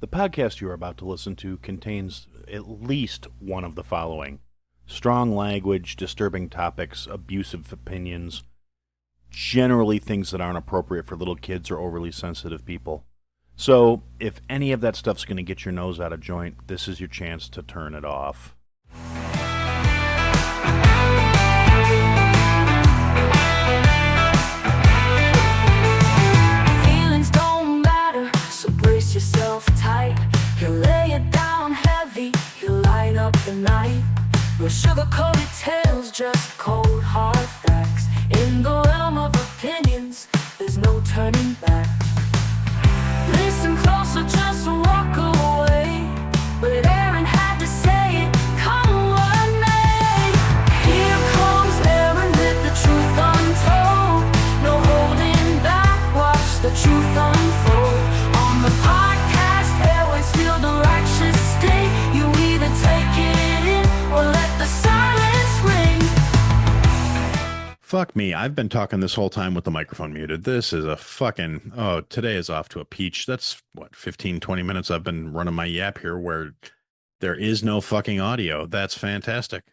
The podcast you are about to listen to contains at least one of the following: strong language, disturbing topics, abusive opinions, generally things that aren't appropriate for little kids or overly sensitive people. So, if any of that stuff's going to get your nose out of joint, this is your chance to turn it off. Feelings don't matter, so brace yourself tight. He'll lay it down heavy, he'll light up the night. No sugar-coated tales, just cold hard facts. In the realm of opinions, there's no turning back. Listen closer, just walk away. But Aaron had to say it, come what may. Here comes Aaron with the truth untold. No holding back, watch the truth unfold. On the podcast, airways feel the righteous sting. You either take it in or let the silence ring. Fuck me, I've been talking this whole time with the microphone muted. This is a fucking, today is off to a peach. That's what, 15, 20 minutes I've been running my yap here where there is no fucking audio. That's fantastic.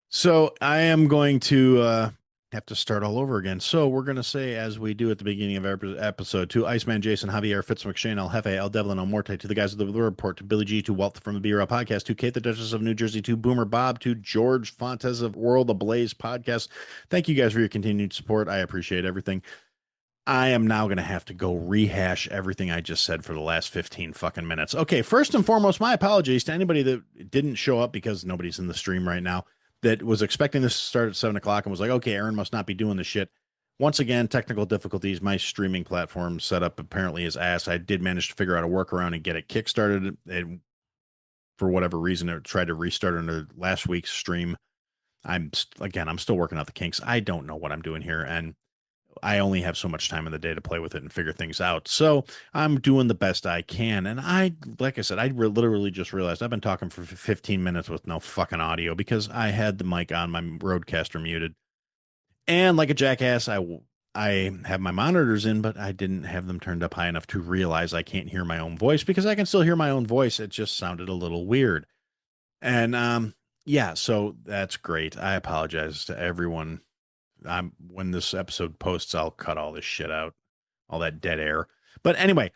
So I am going to have to start all over again. So we're going to say, as we do at the beginning of every episode, to Iceman, Jason, Javier, Fitz McShane, El Jefe, El Devlin, El Morte, to the guys of the report, to Billy G, to Walt from the B-Raw podcast, to Kate, the Duchess of New Jersey, to Boomer Bob, to George Fontes of World Ablaze podcast. Thank you guys for your continued support. I appreciate everything. I am now going to have to go rehash everything I just said for the last 15 fucking minutes. Okay, first and foremost, my apologies to anybody that didn't show up because nobody's in the stream right now, that was expecting this to start at 7 o'clock and was like, okay, Aaron must not be doing this shit. Once again, technical difficulties. My streaming platform setup apparently is ass. I did manage to figure out a workaround and get it kickstarted. And for whatever reason, it tried to restart under last week's stream. I'm still working out the kinks. I don't know what I'm doing here. And I only have so much time in the day to play with it and figure things out. So I'm doing the best I can. And like I said, literally just realized I've been talking for 15 minutes with no fucking audio because I had the mic on, my Rodecaster muted. And like a jackass, I have my monitors in, but I didn't have them turned up high enough to realize I can't hear my own voice because I can still hear my own voice. It just sounded a little weird. And yeah, so that's great. I apologize to everyone. When this episode posts, I'll cut all this shit out, all that dead air. But anyway,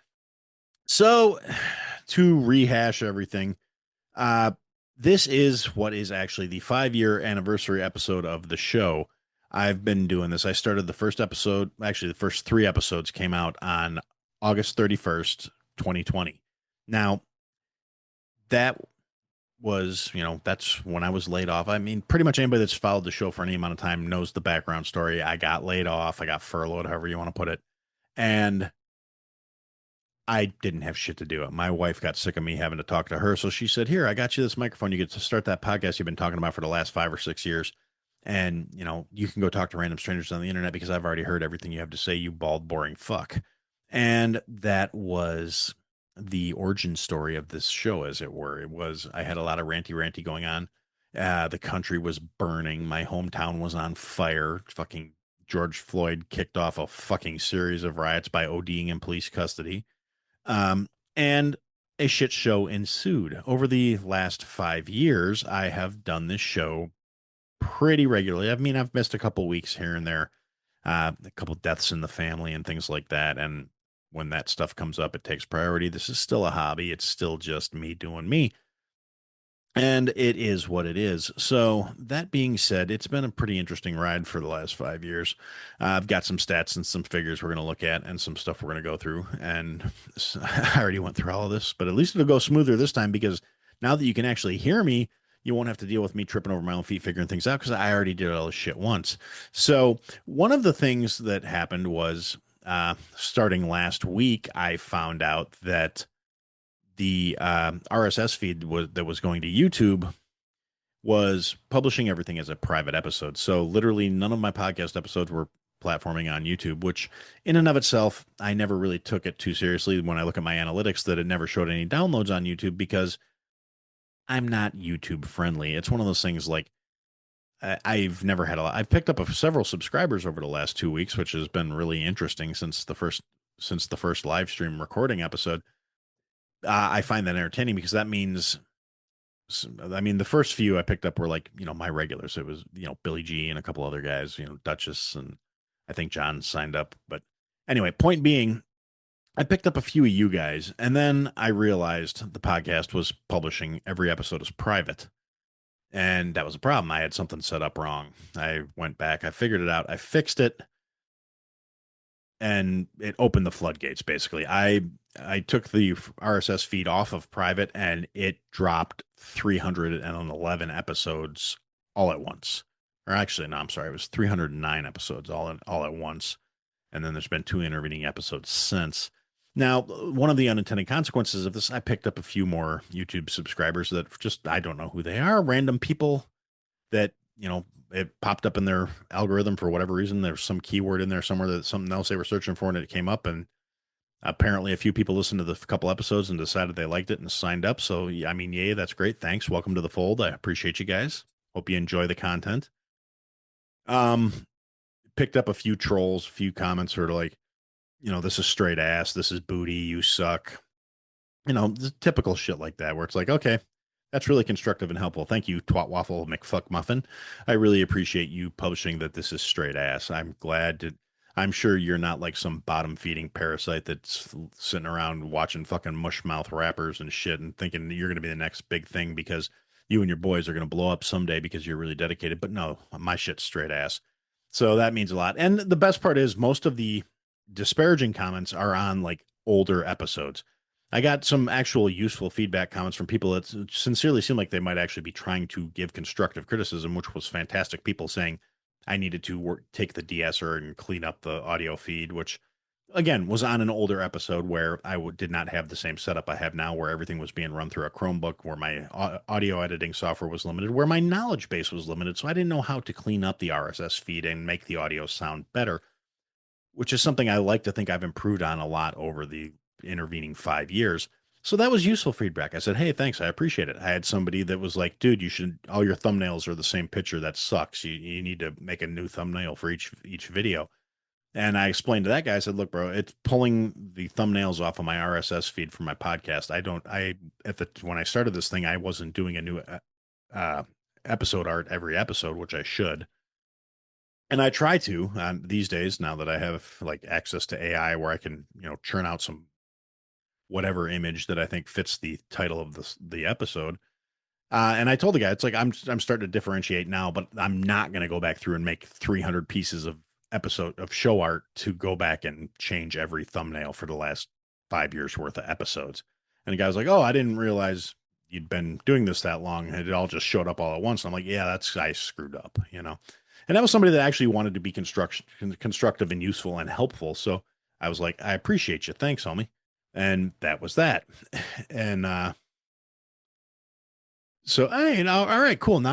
so to rehash everything, this is what is actually the 5-year anniversary episode of the show. I've been doing this. I started the first episode, actually the first 3 episodes came out on August 31st, 2020. Now, that was, that's when I was laid off. I mean, pretty much anybody that's followed the show for any amount of time knows the background story. I got laid off. I got furloughed, however you want to put it. And I didn't have shit to do. My wife got sick of me having to talk to her. So she said, here, I got you this microphone. You get to start that podcast you've been talking about for the last 5 or 6 years. And, you can go talk to random strangers on the internet because I've already heard everything you have to say, you bald, boring fuck. And that was the origin story of this show, as it were. I had a lot of ranty going on. The country was burning. My hometown was on fire. Fucking George Floyd kicked off a fucking series of riots by ODing in police custody. And a shit show ensued. Over the last 5 years, I have done this show pretty regularly. I mean, I've missed a couple weeks here and there, a couple deaths in the family and things like that. And when that stuff comes up, it takes priority. This is still a hobby. It's still just me doing me. And it is what it is. So that being said, it's been a pretty interesting ride for the last 5 years. I've got some stats and some figures we're going to look at and some stuff we're going to go through. And I already went through all of this, but at least it'll go smoother this time because now that you can actually hear me, you won't have to deal with me tripping over my own feet figuring things out because I already did all this shit once. So one of the things that happened was starting last week, I found out that the RSS feed that was going to YouTube was publishing everything as a private episode. So literally none of my podcast episodes were platforming on YouTube, which in and of itself, I never really took it too seriously when I look at my analytics that it never showed any downloads on YouTube because I'm not YouTube friendly. It's one of those things like I've never had a lot. I've picked up several subscribers over the last 2 weeks, which has been really interesting since the first live stream recording episode. I find that entertaining because that means, I mean, the first few I picked up were like, my regulars. It was, Billy G and a couple other guys, Duchess, and I think John signed up. But anyway, point being, I picked up a few of you guys, and then I realized the podcast was publishing every episode as private. And that was a problem. I had something set up wrong. I went back, I figured it out, I fixed it, and it opened the floodgates basically. I took the RSS feed off of private and it dropped 311 episodes all at once. Or actually, no, I'm sorry, it was 309 episodes all at once. And then there's been 2 intervening episodes since. Now, one of the unintended consequences of this, I picked up a few more YouTube subscribers that just I don't know who they are, random people that, it popped up in their algorithm for whatever reason. There's some keyword in there somewhere that something else they were searching for and it came up. And apparently a few people listened to the couple episodes and decided they liked it and signed up. So, I mean, yay, that's great. Thanks. Welcome to the fold. I appreciate you guys. Hope you enjoy the content. Picked up a few trolls, a few comments sort of like, this is straight ass. This is booty. You suck. Typical shit like that where it's like, okay, that's really constructive and helpful. Thank you, Twat Waffle McFuck Muffin. I really appreciate you publishing that this is straight ass. I'm glad to. I'm sure you're not like some bottom feeding parasite that's sitting around watching fucking mush mouth rappers and shit and thinking you're going to be the next big thing because you and your boys are going to blow up someday because you're really dedicated. But no, my shit's straight ass. So that means a lot. And the best part is most of the disparaging comments are on like older episodes. I got some actual useful feedback comments from people that sincerely seem like they might actually be trying to give constructive criticism, which was fantastic. People saying I needed to take the de-esser and clean up the audio feed, which again was on an older episode where I did not have the same setup I have now, where everything was being run through a Chromebook, where my audio editing software was limited, where my knowledge base was limited. So I didn't know how to clean up the RSS feed and make the audio sound better, which is something I like to think I've improved on a lot over the intervening 5 years. So that was useful feedback. I said, hey, thanks. I appreciate it. I had somebody that was like, dude, all your thumbnails are the same picture. That sucks. You need to make a new thumbnail for each video. And I explained to that guy, I said, look, bro, it's pulling the thumbnails off of my RSS feed for my podcast. When I started this thing, I wasn't doing a new episode art every episode, which I should. And I try to these days, now that I have like access to AI where I can, churn out some whatever image that I think fits the title of the episode. And I told the guy, it's like, I'm starting to differentiate now, but I'm not going to go back through and make 300 pieces of episode of show art to go back and change every thumbnail for the last 5 years worth of episodes. And the guy was like, oh, I didn't realize you'd been doing this that long. And it all just showed up all at once. And I'm like, yeah, I screwed up, And that was somebody that actually wanted to be constructive and useful and helpful. So I was like, I appreciate you. Thanks, homie. And that was that. And so all right, cool.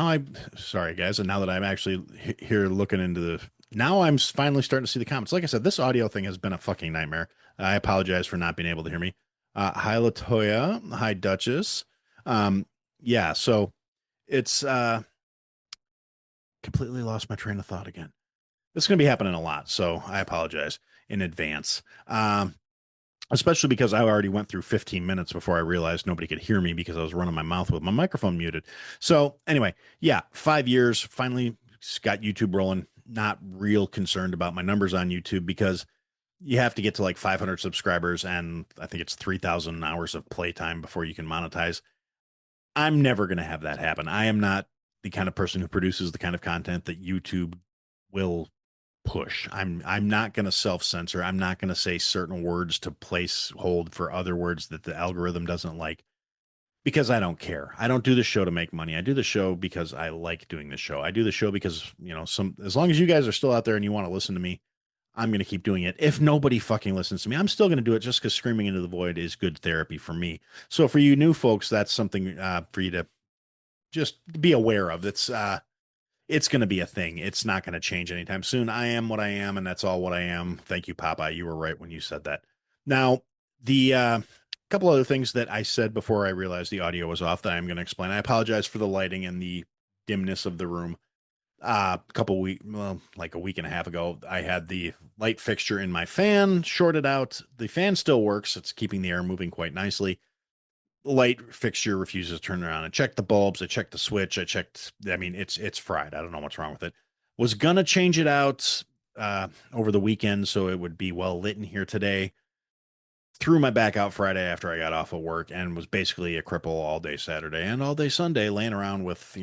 Sorry guys. And now that I'm actually here looking into now I'm finally starting to see the comments. Like I said, this audio thing has been a fucking nightmare. I apologize for not being able to hear me. Hi Latoya. Hi Duchess. Yeah, so it's completely lost my train of thought again. This is going to be happening a lot, so I apologize in advance. Especially because I already went through 15 minutes before I realized nobody could hear me because I was running my mouth with my microphone muted. So anyway, yeah, 5 years, finally got YouTube rolling. Not real concerned about my numbers on YouTube because you have to get to like 500 subscribers and I think it's 3,000 hours of playtime before you can monetize. I'm never going to have that happen. I am not the kind of person who produces the kind of content that YouTube will push. I'm not going to self-censor. I'm not going to say certain words to place hold for other words that the algorithm doesn't like because I don't care. I don't do the show to make money. I do the show because I like doing the show. I do the show because, as long as you guys are still out there and you want to listen to me, I'm going to keep doing it. If nobody fucking listens to me, I'm still going to do it just because screaming into the void is good therapy for me. So for you new folks, that's something for you to just be aware of. It's going to be a thing. It's not going to change anytime soon. I am what I am, and that's all what I am. Thank you, Popeye. You were right when you said that. Now, the couple other things that I said before I realized the audio was off that I'm going to explain. I apologize for the lighting and the dimness of the room. Like a week and a half ago, I had the light fixture in my fan shorted out. The fan still works. It's keeping the air moving quite nicely. light fixture refuses to turn around. I checked the bulbs. I checked the switch. I mean, it's fried. I don't know what's wrong with it. Was gonna change it out over the weekend so it would be well lit in here today. Threw my back out Friday after I got off of work and was basically a cripple all day Saturday and all day Sunday, laying around with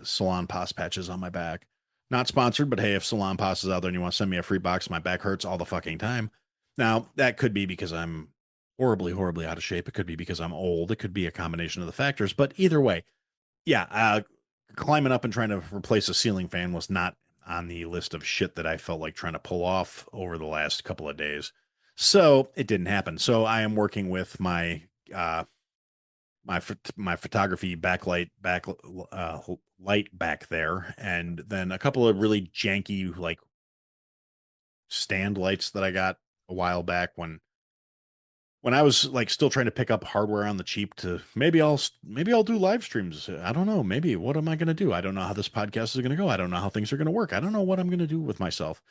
Salon Pass patches on my back. Not sponsored, but hey, if Salon Pass is out there and you want to send me a free box, my back hurts all the fucking time. Now that could be because I'm horribly, horribly out of shape. It could be because I'm old. It could be a combination of the factors. But either way, yeah, climbing up and trying to replace a ceiling fan was not on the list of shit that I felt like trying to pull off over the last couple of days. So it didn't happen. So I am working with my my photography light back there, and then a couple of really janky like stand lights that I got a while back when I was like still trying to pick up hardware on the cheap to maybe I'll do live streams. I don't know. Maybe what am I going to do? I don't know how this podcast is going to go. I don't know how things are going to work. I don't know what I'm going to do with myself.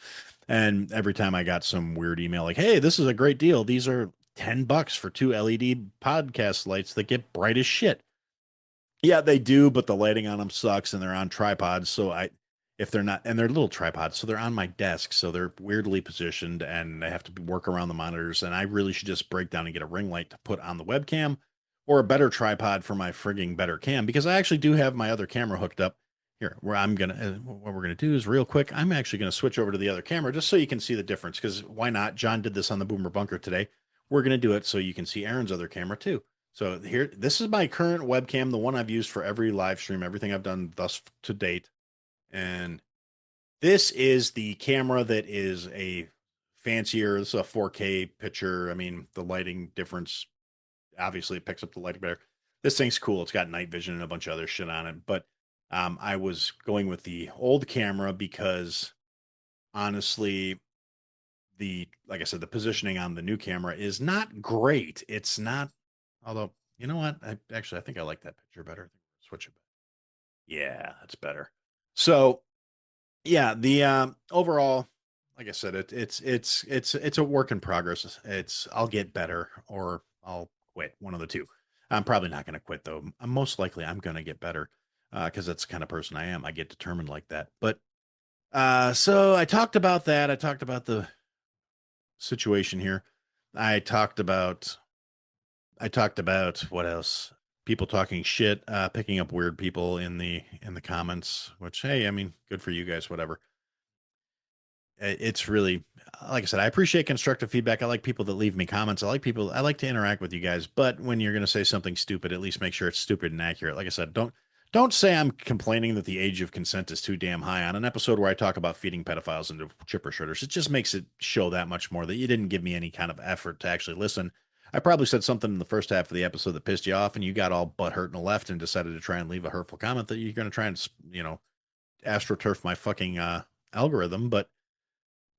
And every time I got some weird email like, "Hey, this is a great deal. These are $10 for two LED podcast lights that get bright as shit." Yeah, they do, but the lighting on them sucks and they're on tripods. So if they're not, and they're little tripods, so they're on my desk, so they're weirdly positioned and I have to work around the monitors. And I really should just break down and get a ring light to put on the webcam or a better tripod for my frigging better cam because I actually do have my other camera hooked up here where what we're going to do is real quick. I'm actually going to switch over to the other camera just so you can see the difference because why not? John did this on the Boomer Bunker today. We're going to do it so you can see Aaron's other camera too. So here, this is my current webcam, the one I've used for every live stream, everything I've done thus to date. And this is the camera that is a fancier, this is a 4K picture. I mean, the lighting difference, obviously it picks up the lighting better. This thing's cool. It's got night vision and a bunch of other shit on it. But I was going with the old camera because honestly, like I said, the positioning on the new camera is not great. It's not, although, you know what? I think I like that picture better. Switch it back. Yeah, that's better. So yeah, the overall, like I said, it's a work in progress. I'll get better or I'll quit, one of the two. I'm probably not going to quit though. Most likely I'm going to get better because that's the kind of person I am. I get determined like that. But so I talked about that. I talked about the situation here. I talked about what else? People talking shit, picking up weird people in the comments, which hey, I mean, good for you guys, whatever. It's really like I said, I appreciate constructive feedback. I like people that leave me comments. I like to interact with you guys, but when you're going to say something stupid, at least make sure it's stupid and accurate. Like I said, don't say I'm complaining that the age of consent is too damn high on an episode where I talk about feeding pedophiles into chipper shredders. It just makes it show that much more that you didn't give me any kind of effort to actually listen. I probably said something in the first half of the episode that pissed you off, and you got all butthurt and left and decided to try and leave a hurtful comment that you're going to try and astroturf my fucking algorithm. But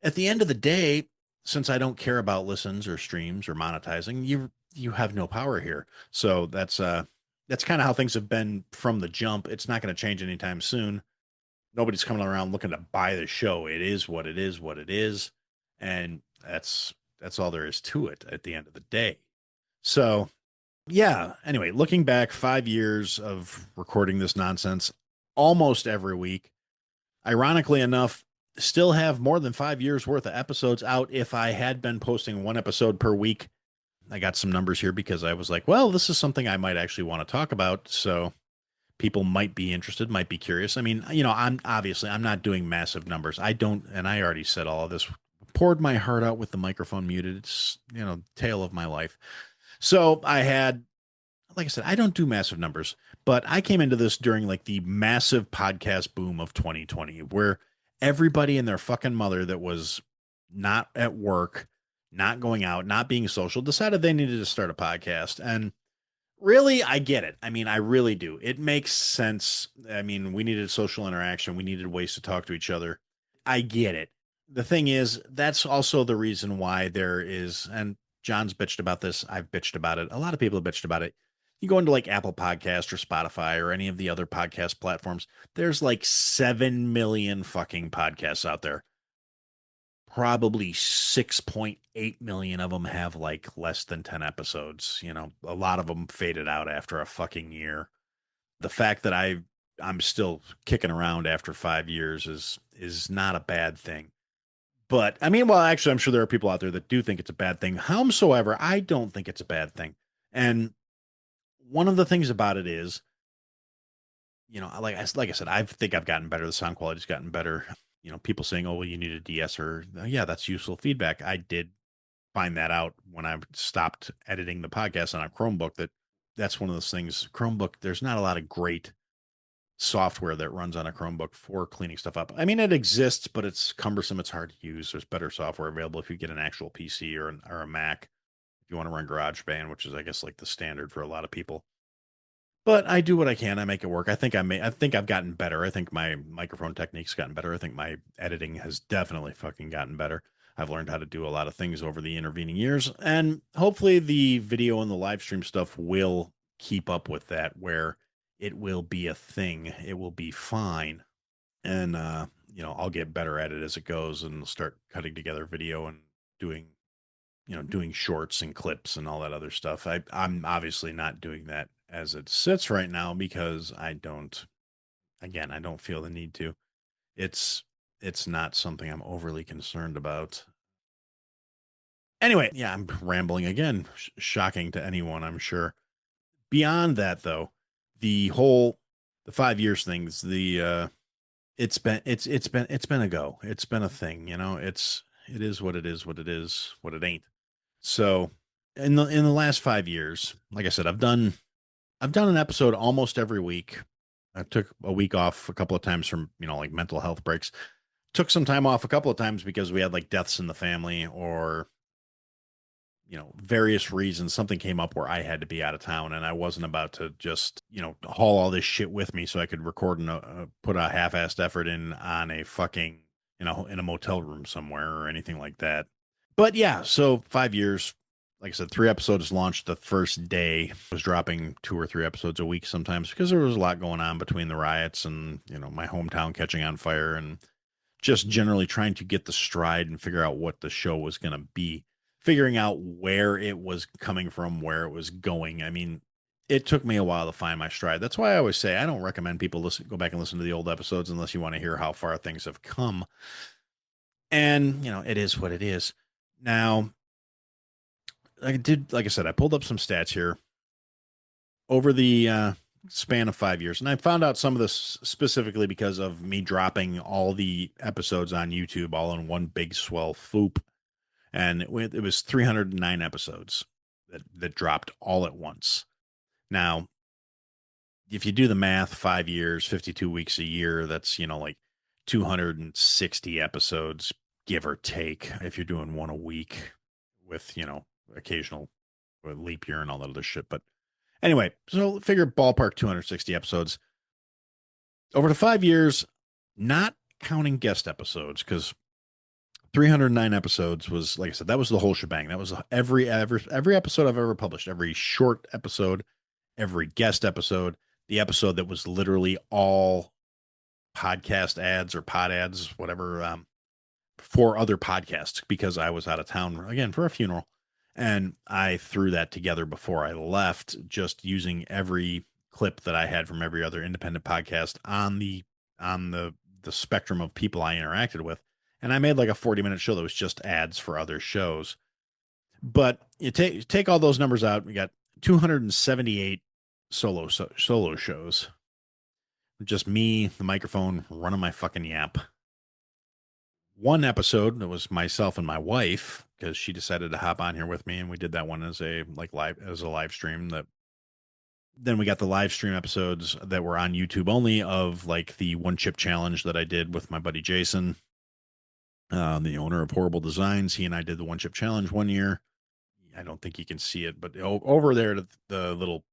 at the end of the day, since I don't care about listens or streams or monetizing, you have no power here. So that's kind of how things have been from the jump. It's not going to change anytime soon. Nobody's coming around looking to buy the show. It is what it is, and that's all there is to it at the end of the day. So, yeah, anyway, looking back 5 years of recording this nonsense almost every week. Ironically enough, still have more than 5 years worth of episodes out if I had been posting one episode per week. I got some numbers here because I was like, well, this is something I might actually want to talk about. So people might be interested, might be curious. I mean, I'm not doing massive numbers. I don't, and I already said all of this, poured my heart out with the microphone muted. It's, tale of my life. So I had, like I said, I don't do massive numbers, but I came into this during like the massive podcast boom of 2020, where everybody and their fucking mother that was not at work, not going out, not being social, decided they needed to start a podcast. And really, I get it. I mean, I really do. It makes sense. I mean, we needed social interaction. We needed ways to talk to each other. I get it. The thing is, that's also the reason why there is, and John's bitched about this. I've bitched about it. A lot of people have bitched about it. You go into like Apple Podcast or Spotify or any of the other podcast platforms, there's like 7 million fucking podcasts out there. probably 6.8 million of them have like less than 10 episodes. You know, a lot of them faded out after a fucking year. The fact that I'm still kicking around after 5 years is not a bad thing. But I mean, well, actually, I'm sure there are people out there that do think it's a bad thing. Howsoever, I don't think it's a bad thing. And one of the things about it is, you know, like I said, I think I've gotten better. The sound quality's gotten better. You know, people saying, "Oh, well, you need a de-esser." Yeah, that's useful feedback. I did find that out when I stopped editing the podcast on a Chromebook. That's one of those things. Chromebook, there's not a lot of great software that runs on a Chromebook for cleaning stuff up. I mean, it exists, but it's cumbersome. It's hard to use. There's better software available if you get an actual PC or a Mac. If you want to run GarageBand, which is, I guess, like the standard for a lot of people. But I do what I can. I make it work. I think I've gotten better. I think my microphone technique's gotten better. I think my editing has definitely fucking gotten better. I've learned how to do a lot of things over the intervening years, and hopefully the video and the live stream stuff will keep up with that, where it will be a thing. It will be fine. And you know, I'll get better at it as it goes and start cutting together video and doing, you know, doing shorts and clips and all that other stuff. I'm obviously not doing that as it sits right now because I don't, again, I don't feel the need to. It's it's not something I'm overly concerned about. Anyway, yeah, I'm rambling again. Shocking to anyone, I'm sure. Beyond that though, the whole the 5 years things, it's been a go. It's been a thing, you know. It is what it is, what it is, what it ain't. So in the last 5 years, like I said, I've done an episode almost every week. I took a week off a couple of times from, you know, like mental health breaks. Took some time off a couple of times because we had like deaths in the family or, you know, various reasons. Something came up where I had to be out of town and I wasn't about to just, you know, haul all this shit with me so I could record and put a half-assed effort in on a fucking, you know, in a motel room somewhere or anything like that. But yeah, so 5 years, like I said, 3 episodes launched the first day. I was dropping 2 or 3 episodes a week sometimes because there was a lot going on between the riots and, you know, my hometown catching on fire and just generally trying to get the stride and figure out what the show was going to be, figuring out where it was coming from, where it was going. I mean, it took me a while to find my stride. That's why I always say I don't recommend people go back and listen to the old episodes unless you want to hear how far things have come. And, you know, it is what it is. Now, like I said, I pulled up some stats here over the span of 5 years. And I found out some of this specifically because of me dropping all the episodes on YouTube all in one big swell foop. And it was 309 episodes that dropped all at once. Now, if you do the math, 5 years, 52 weeks a year, that's, you know, like 260 episodes, give or take, if you're doing one a week with, you know, occasional leap year and all that other shit. But anyway, so figure ballpark 260 episodes over the 5 years, not counting guest episodes, because 309 episodes was, like I said, that was the whole shebang. That was every episode I've ever published, every short episode, every guest episode, the episode that was literally all podcast ads or pod ads, whatever, for other podcasts because I was out of town again for a funeral. And I threw that together before I left, just using every clip that I had from every other independent podcast on the spectrum of people I interacted with. And I made like a 40-minute show that was just ads for other shows. But you take all those numbers out, we got 278 solo shows. Just me, the microphone, running my fucking yap. One episode that was myself and my wife because she decided to hop on here with me, and we did that one as a live stream. That then we got the live stream episodes that were on YouTube only of like the one chip challenge that I did with my buddy Jason, the owner of Horrible Designs. He and I did the one chip challenge one year. I don't think you can see it, but over there, the little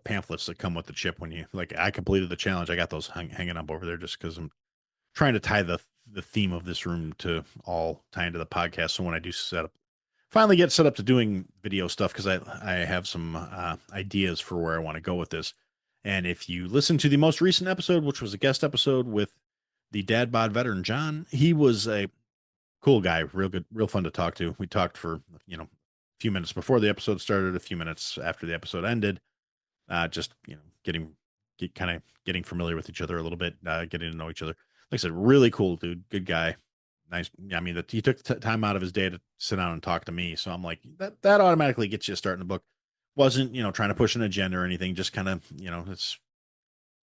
pamphlets that come with the chip when you like, I completed the challenge. I got those hanging up over there just because I'm trying to tie the theme of this room to all tie into the podcast. So when I do finally get set up to doing video stuff, because I have some ideas for where I want to go with this. And if you listen to the most recent episode, which was a guest episode with the Dad Bod veteran John, he was Cool guy, real good, real fun to talk to. We talked for, a few minutes before the episode started, a few minutes after the episode ended. Just, kind of getting familiar with each other a little bit, getting to know each other. Like I said, really cool dude, good guy. Nice. I mean, that he took time out of his day to sit down and talk to me. So I'm like, that automatically gets you a start in the book. Wasn't, trying to push an agenda or anything. Just kind of,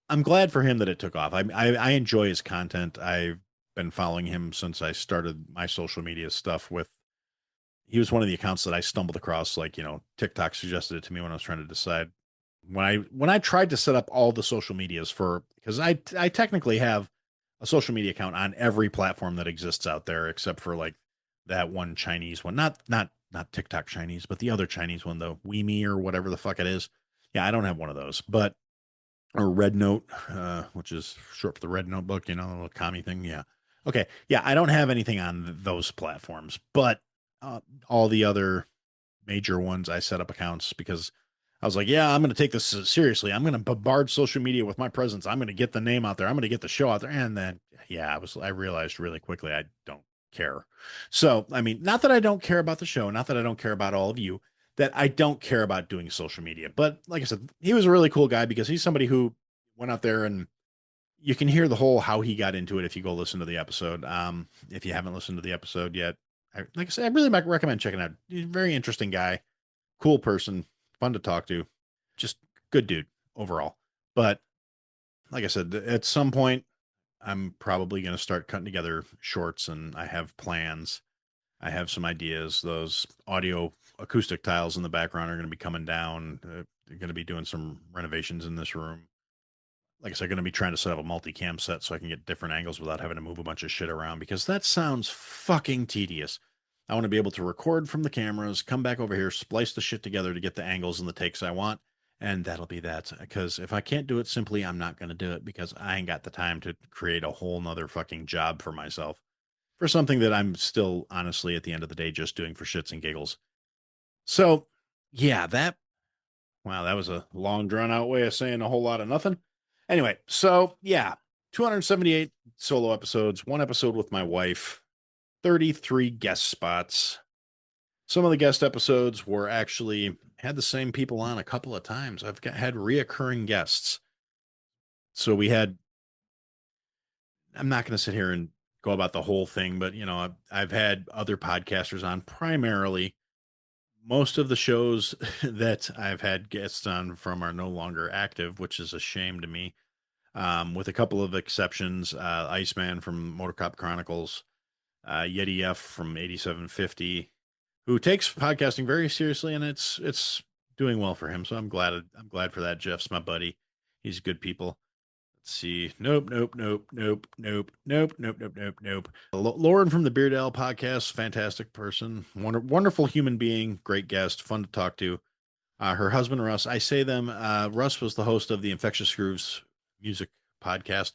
I'm glad for him that it took off. I enjoy his content. I've been following him since I started my social media stuff with, he was one of the accounts that I stumbled across. Like, TikTok suggested it to me when I was trying to decide when I tried to set up all the social medias because I technically have a social media account on every platform that exists out there except for like that one Chinese one, not TikTok Chinese, but the other Chinese one, the Weeme or whatever the fuck it is. Yeah, I don't have one of those, but or Red Note, which is short for the Red Notebook, the little commie thing. Yeah. Okay. Yeah, I don't have anything on those platforms, but all the other major ones, I set up accounts because I was like, yeah, I'm going to take this seriously. I'm going to bombard social media with my presence. I'm going to get the name out there. I'm going to get the show out there. And then, yeah, I realized really quickly I don't care. So, I mean, not that I don't care about the show, not that I don't care about all of you, that I don't care about doing social media. But like I said, he was a really cool guy because he's somebody who went out there and you can hear the whole how he got into it if you go listen to the episode. If you haven't listened to the episode yet, like I said, I really recommend checking it out. He's a very interesting guy, cool person, fun to talk to, just good dude overall. But like I said, at some point, I'm probably going to start cutting together shorts, and I have plans. I have some ideas. Those audio acoustic tiles in the background are going to be coming down. They're going to be doing some renovations in this room. Like I said, going to be trying to set up a multicam set so I can get different angles without having to move a bunch of shit around because that sounds fucking tedious. I want to be able to record from the cameras, come back over here, splice the shit together to get the angles and the takes I want. And that'll be that. Because if I can't do it simply, I'm not going to do it because I ain't got the time to create a whole nother fucking job for myself for something that I'm still, honestly, at the end of the day, just doing for shits and giggles. So, yeah, wow, that was a long, drawn out way of saying a whole lot of nothing. Anyway, so yeah, 278 solo episodes, one episode with my wife, 33 guest spots. Some of the guest episodes were actually had the same people on a couple of times. Had reoccurring guests. So I'm not going to sit here and go about the whole thing, but I've had other podcasters on. Primarily, most of the shows that I've had guests on from are no longer active, which is a shame to me. With a couple of exceptions, Iceman from Motor Cop Chronicles, Yeti F from 8750, who takes podcasting very seriously, and it's doing well for him. So I'm glad for that. Jeff's my buddy. He's good people. Let's see. Nope, nope, nope, nope, nope, nope, nope, nope, nope, nope. Lauren from the Beard Owl podcast, fantastic person, wonderful human being, great guest, fun to talk to. Her husband Russ, I say them. Russ was the host of the Infectious Grooves music podcast.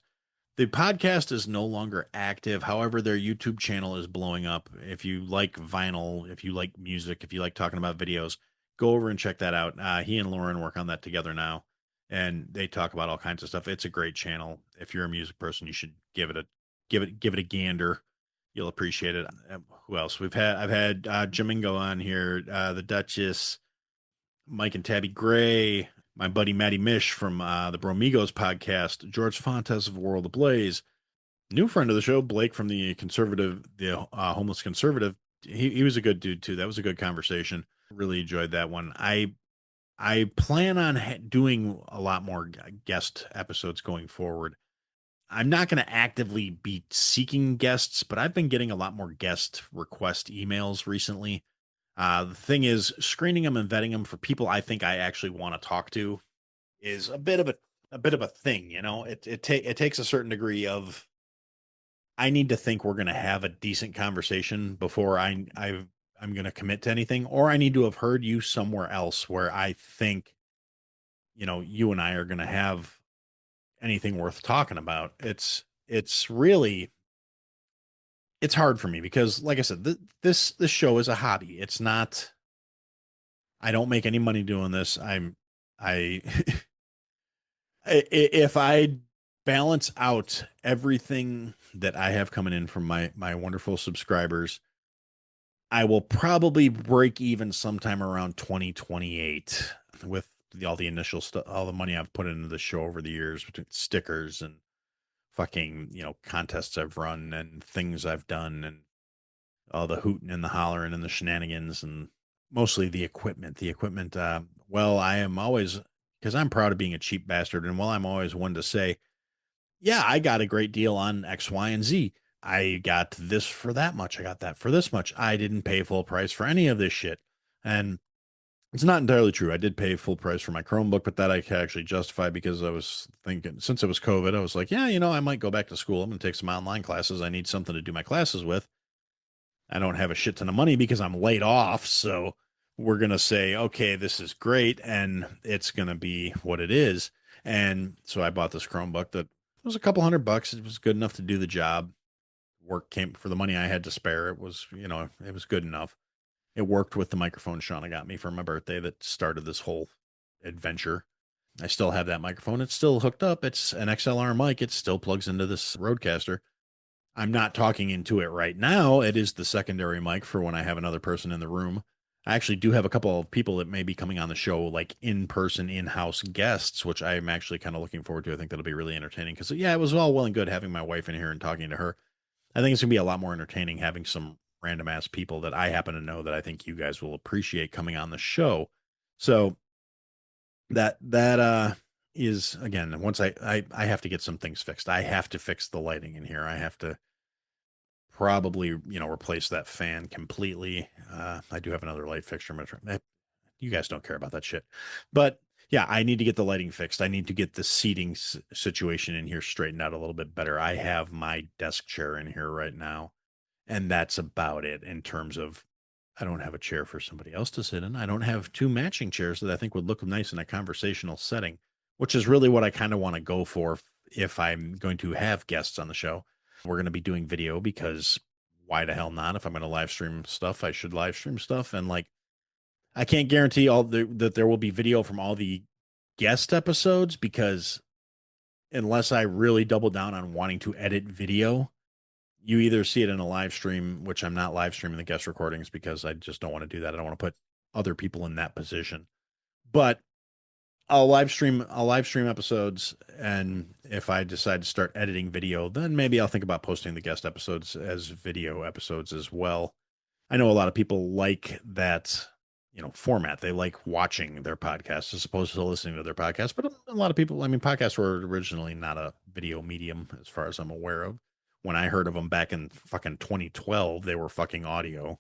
The podcast is no longer active. However, their YouTube channel is blowing up. If you like vinyl, if you like music, if you like talking about videos, go over and check that out. He and Lauren work on that together now, and they talk about all kinds of stuff. It's a great channel. If you're a music person, you should give it a gander. You'll appreciate it. Who else? I've had Jamingo on here, the Duchess, Mike and Tabby Gray, my buddy Matty Mish from the Bromigos podcast, George Fontes of World of Blaze, new friend of the show, Blake from the Homeless Conservative. He was a good dude too. That was a good conversation. Really enjoyed that one. I plan on doing a lot more guest episodes going forward. I'm not going to actively be seeking guests, but I've been getting a lot more guest request emails recently. The thing is, screening them and vetting them for people I think I actually want to talk to is a bit of a thing. It takes a certain degree of, I need to think we're going to have a decent conversation before I'm going to commit to anything, or I need to have heard you somewhere else where I think, you and I are going to have anything worth talking about. It's really, it's hard for me because, like I said, this show is a hobby. It's not, I don't make any money doing this. I if I balance out everything that I have coming in from my wonderful subscribers, I will probably break even sometime around 2028 with all the initial stuff, all the money I've put into the show over the years between stickers and fucking, contests I've run and things I've done and all the hooting and the hollering and the shenanigans and mostly the equipment. The equipment, well, I am always, because I'm proud of being a cheap bastard. And while I'm always one to say, yeah, I got a great deal on X, Y, and Z. I got this for that much. I got that for this much. I didn't pay full price for any of this shit. And it's not entirely true. I did pay full price for my Chromebook, but that I can actually justify because I was thinking, since it was COVID, I was like, yeah, I might go back to school. I'm going to take some online classes. I need something to do my classes with. I don't have a shit ton of money because I'm laid off. So we're going to say, okay, this is great. And it's going to be what it is. And so I bought this Chromebook that was a couple $100. It was good enough to do the job. Work came for the money I had to spare. It was, it was good enough. It worked with the microphone Shauna got me for my birthday that started this whole adventure. I still have that microphone. It's still hooked up. It's an XLR mic. It still plugs into this Rodecaster. I'm not talking into it right now. It is the secondary mic for when I have another person in the room. I actually do have a couple of people that may be coming on the show, like in-person, in-house guests, which I'm actually kind of looking forward to. I think that'll be really entertaining because, yeah, it was all well and good having my wife in here and talking to her. I think it's going to be a lot more entertaining having some random-ass people that I happen to know that I think you guys will appreciate coming on the show. So that is, again, once I have to get some things fixed. I have to fix the lighting in here. I have to probably, replace that fan completely. I do have another light fixture. You guys don't care about that shit. But yeah, I need to get the lighting fixed. I need to get the seating situation in here straightened out a little bit better. I have my desk chair in here right now, and that's about it in terms of I don't have a chair for somebody else to sit in. I don't have two matching chairs that I think would look nice in a conversational setting, which is really what I kind of want to go for if I'm going to have guests on the show. We're going to be doing video because why the hell not? If I'm going to live stream stuff, I should live stream stuff. And like, I can't guarantee that there will be video from all the guest episodes because unless I really double down on wanting to edit video, you either see it in a live stream, which I'm not live streaming the guest recordings because I just don't want to do that. I don't want to put other people in that position. But I'll live stream episodes, and if I decide to start editing video, then maybe I'll think about posting the guest episodes as video episodes as well. I know a lot of people like that, format. They like watching their podcasts as opposed to listening to their podcasts. But a lot of people, podcasts were originally not a video medium as far as I'm aware of. When I heard of them back in fucking 2012, they were fucking audio.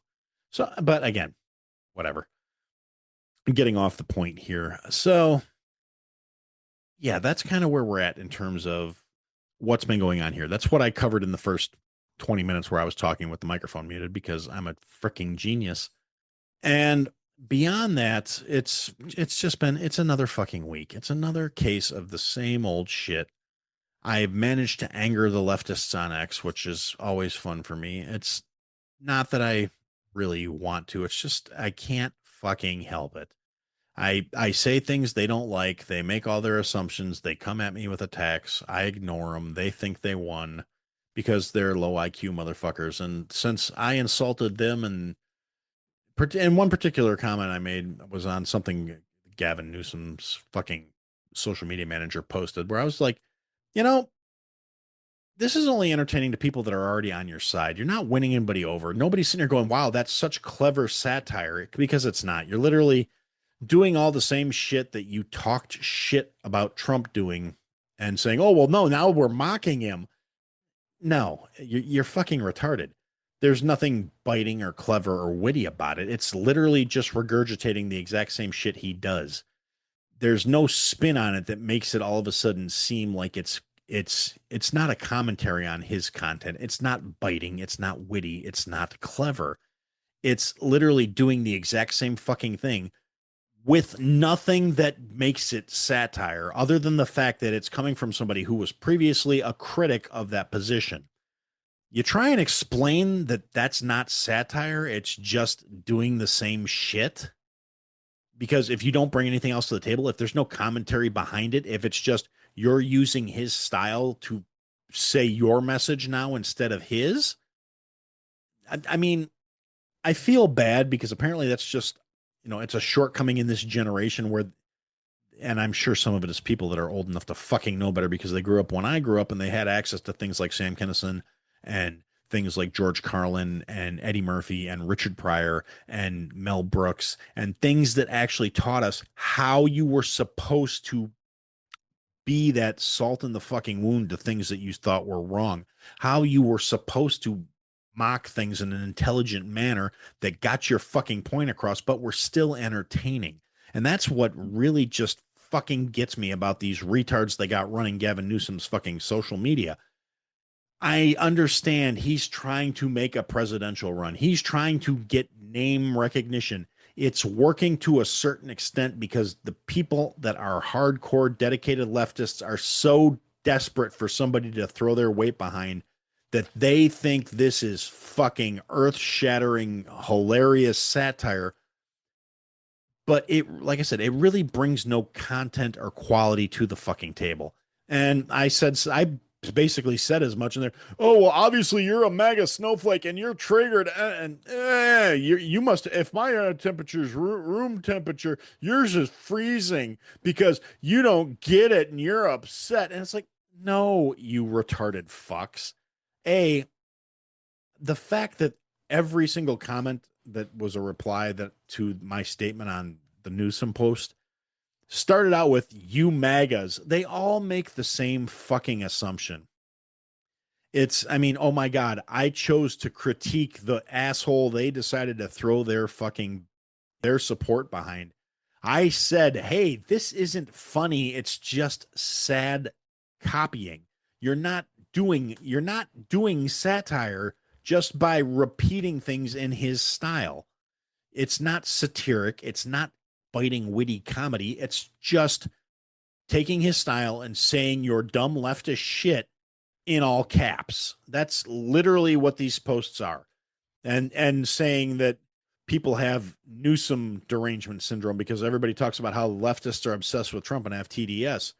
So, but again, whatever. I'm getting off the point here. So yeah, that's kind of where we're at in terms of what's been going on here. That's what I covered in the first 20 minutes where I was talking with the microphone muted because I'm a freaking genius. And beyond that, it's another fucking week. It's another case of the same old shit. I've managed to anger the leftists on X, which is always fun for me. It's not that I really want to. It's just I can't fucking help it. I say things they don't like. They make all their assumptions. They come at me with attacks. I ignore them. They think they won because they're low IQ motherfuckers. And since I insulted them and one particular comment I made was on something Gavin Newsom's fucking social media manager posted where I was like, this is only entertaining to people that are already on your side. You're not winning anybody over. Nobody's sitting there going, wow, that's such clever satire, because it's not. You're literally doing all the same shit that you talked shit about Trump doing and saying, oh, well, no, now we're mocking him. No, you're fucking retarded. There's nothing biting or clever or witty about it. It's literally just regurgitating the exact same shit he does. There's no spin on it that makes it all of a sudden seem like it's not a commentary on his content. It's not biting. It's not witty. It's not clever. It's literally doing the exact same fucking thing with nothing that makes it satire other than the fact that it's coming from somebody who was previously a critic of that position. You try and explain that that's not satire. It's just doing the same shit. Because if you don't bring anything else to the table, if there's no commentary behind it, if it's just you're using his style to say your message now instead of his. I mean, I feel bad because apparently that's just, it's a shortcoming in this generation where, and I'm sure some of it is people that are old enough to fucking know better because they grew up when I grew up and they had access to things like Sam Kinison and things like George Carlin and Eddie Murphy and Richard Pryor and Mel Brooks and things that actually taught us how you were supposed to be that salt in the fucking wound to things that you thought were wrong, how you were supposed to mock things in an intelligent manner that got your fucking point across, but were still entertaining. And that's what really just fucking gets me about these retards they got running Gavin Newsom's fucking social media. I understand he's trying to make a presidential run. He's trying to get name recognition. It's working to a certain extent because the people that are hardcore dedicated leftists are so desperate for somebody to throw their weight behind that they think this is fucking earth-shattering, hilarious satire. But it, like I said, it really brings no content or quality to the fucking table. And I basically said as much in there. Oh, well, obviously you're a MAGA snowflake and you're triggered. And you must, if my temperature is room temperature, yours is freezing because you don't get it and you're upset. And it's like, no, you retarded fucks. The fact that every single comment that was a reply that to my statement on the Newsom post started out with "you MAGAs." They all make the same fucking assumption. I mean, oh my God, I chose to critique the asshole they decided to throw their support behind. I said, hey, this isn't funny. It's just sad copying. You're not doing satire just by repeating things in his style. It's not satiric. It's not biting witty comedy. It's just taking his style and saying your dumb leftist shit in all caps. That's literally what these posts are. And saying that people have Newsom derangement syndrome because everybody talks about how leftists are obsessed with Trump and have TDS,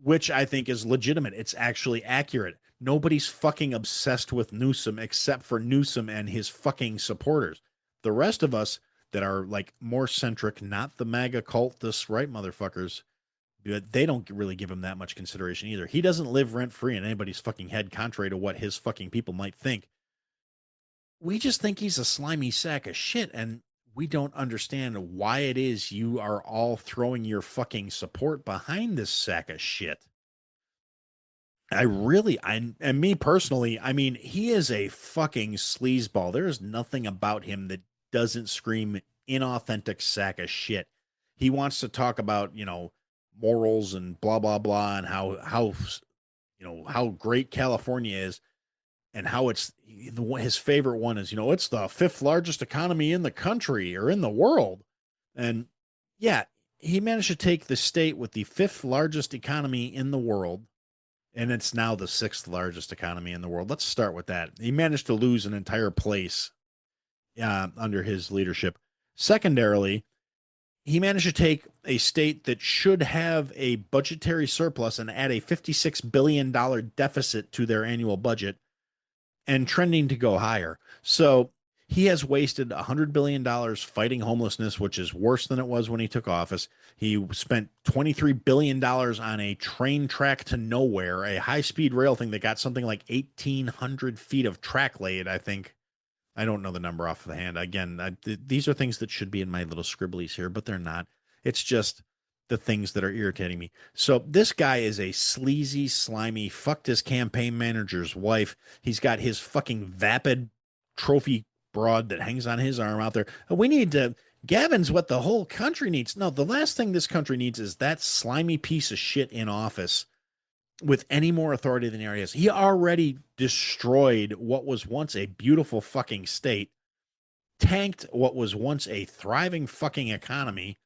which I think is legitimate. It's actually accurate. Nobody's fucking obsessed with Newsom except for Newsom and his fucking supporters. The rest of us that are like more centric, not the MAGA cultists, right, motherfuckers, they don't really give him that much consideration either. He doesn't live rent free in anybody's fucking head, contrary to what his fucking people might think. We just think he's a slimy sack of shit, and we don't understand why it is you are all throwing your fucking support behind this sack of shit. And me personally, I mean, he is a fucking sleazeball. There is nothing about him that doesn't scream inauthentic sack of shit. He wants to talk about, morals and blah, blah, blah, and how great California is and how his favorite one is, it's the fifth largest economy in the country or in the world. And yeah, he managed to take the state with the fifth largest economy in the world, and it's now the sixth largest economy in the world. Let's start with that. He managed to lose an entire place under his leadership. Secondarily, he managed to take a state that should have a budgetary surplus and add a $56 billion deficit to their annual budget and trending to go higher. So he has wasted $100 billion fighting homelessness, which is worse than it was when he took office. He spent $23 billion on a train track to nowhere, a high-speed rail thing that got something like 1,800 feet of track laid, I think. I don't know the number off the hand. Again, these are things that should be in my little scribblies here, but they're not. It's just the things that are irritating me. So this guy is a sleazy, slimy, fucked his campaign manager's wife. He's got his fucking vapid trophy broad that hangs on his arm out there. Gavin's what the whole country needs. No, the last thing this country needs is that slimy piece of shit in office with any more authority than he has. He already destroyed what was once a beautiful fucking state, tanked what was once a thriving fucking economy,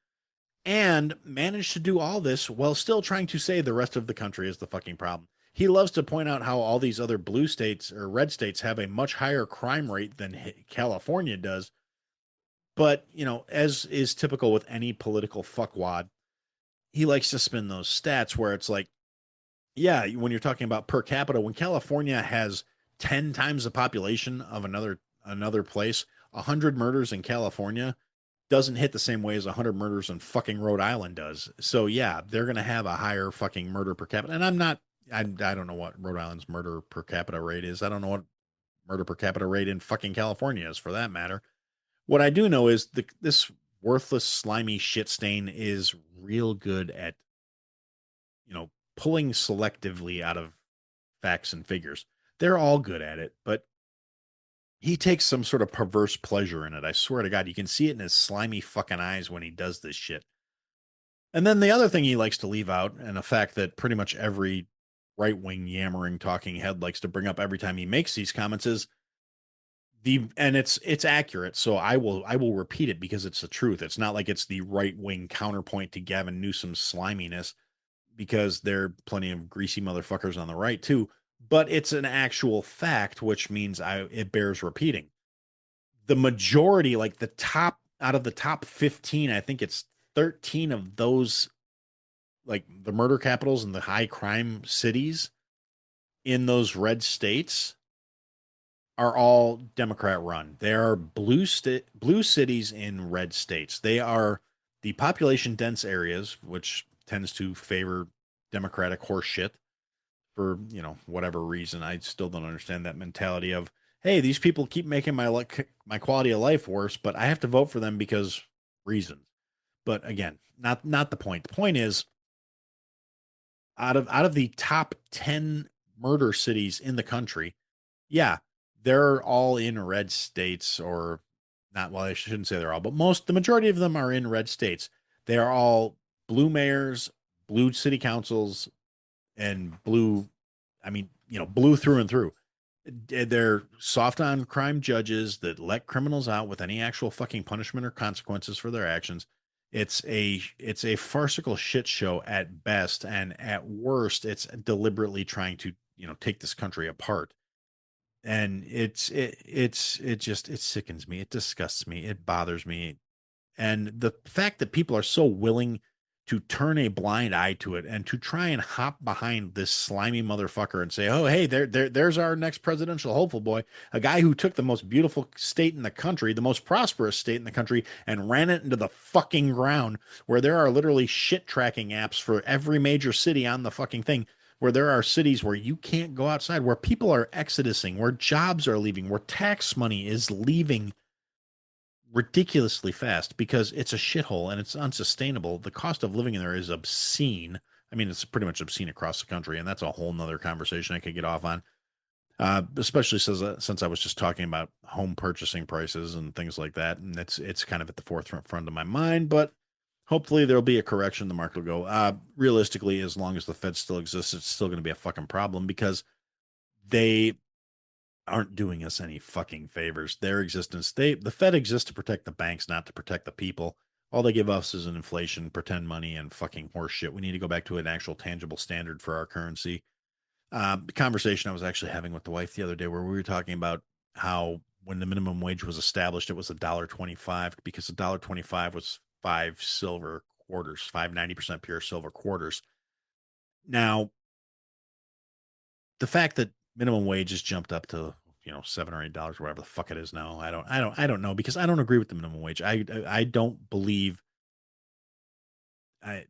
and managed to do all this while still trying to say the rest of the country is the fucking problem. He loves to point out how all these other blue states or red states have a much higher crime rate than California does. But, as is typical with any political fuckwad, he likes to spin those stats where it's like, Yeah, when you're talking about per capita, when California has 10 times the population of another place, 100 murders in California doesn't hit the same way as 100 murders in fucking Rhode Island does. So yeah, they're going to have a higher fucking murder per capita. And I don't know what Rhode Island's murder per capita rate is. I don't know what murder per capita rate in fucking California is for that matter. What I do know is this worthless slimy shit stain is real good at, you know, pulling selectively out of facts and figures. They're all good at it, but he takes some sort of perverse pleasure in it. I swear to God, you can see it in his slimy fucking eyes when he does this shit. And then the other thing he likes to leave out, and a fact that pretty much every right wing yammering talking head likes to bring up every time he makes these comments, is it's accurate. So I will repeat it because it's the truth. It's not like it's the right wing counterpoint to Gavin Newsom's sliminess, because there are plenty of greasy motherfuckers on the right too. But it's an actual fact, which means it bears repeating. The majority, like the top out of the top 15, I think it's 13 of those, like the murder capitals and the high crime cities in those red states, are all Democrat run. They are blue cities in red states. They are the population dense areas, which tends to favor Democratic horse shit for, whatever reason. I still don't understand that mentality of, hey, these people keep making my quality of life worse, but I have to vote for them because reasons. But again, not the point. The point is, out of the top 10 murder cities in the country, yeah, they're all in red states, or not. Well, I shouldn't say they're all, but the majority of them are in red states. They are all blue mayors, blue city councils, and blue, I mean, blue through and through. They're soft on crime judges that let criminals out with any actual fucking punishment or consequences for their actions. It's a farcical shit show at best, and at worst, it's deliberately trying to take this country apart. And it sickens me, it disgusts me, it bothers me. And the fact that people are so willing to turn a blind eye to it and to try and hop behind this slimy motherfucker and say, oh, hey, there's our next presidential hopeful boy, a guy who took the most beautiful state in the country, the most prosperous state in the country, and ran it into the fucking ground, where there are literally shit tracking apps for every major city on the fucking thing, where there are cities where you can't go outside, where people are exodusing, where jobs are leaving, where tax money is leaving ridiculously fast because it's a shithole and it's unsustainable. The cost of living in there is obscene. I mean, it's pretty much obscene across the country, and that's a whole nother conversation I could get off on. Especially since I was just talking about home purchasing prices and things like that, and it's kind of at the forefront of my mind. But hopefully there'll be a correction. The market will go. Realistically, as long as the Fed still exists, it's still going to be a fucking problem, because they aren't doing us any fucking favors. Their existence, the Fed exists to protect the banks, not to protect the people. All they give us is an inflation, pretend money, and fucking horse shit. We need to go back to an actual tangible standard for our currency. The conversation I was actually having with the wife the other day, where we were talking about how when the minimum wage was established, it was $1.25, because $1.25 was 5 silver quarters, 5 90% pure silver quarters. Now, the fact that minimum wage has jumped up to $7 or $8, whatever the fuck it is now, I don't know, because I don't agree with the minimum wage. I don't believe I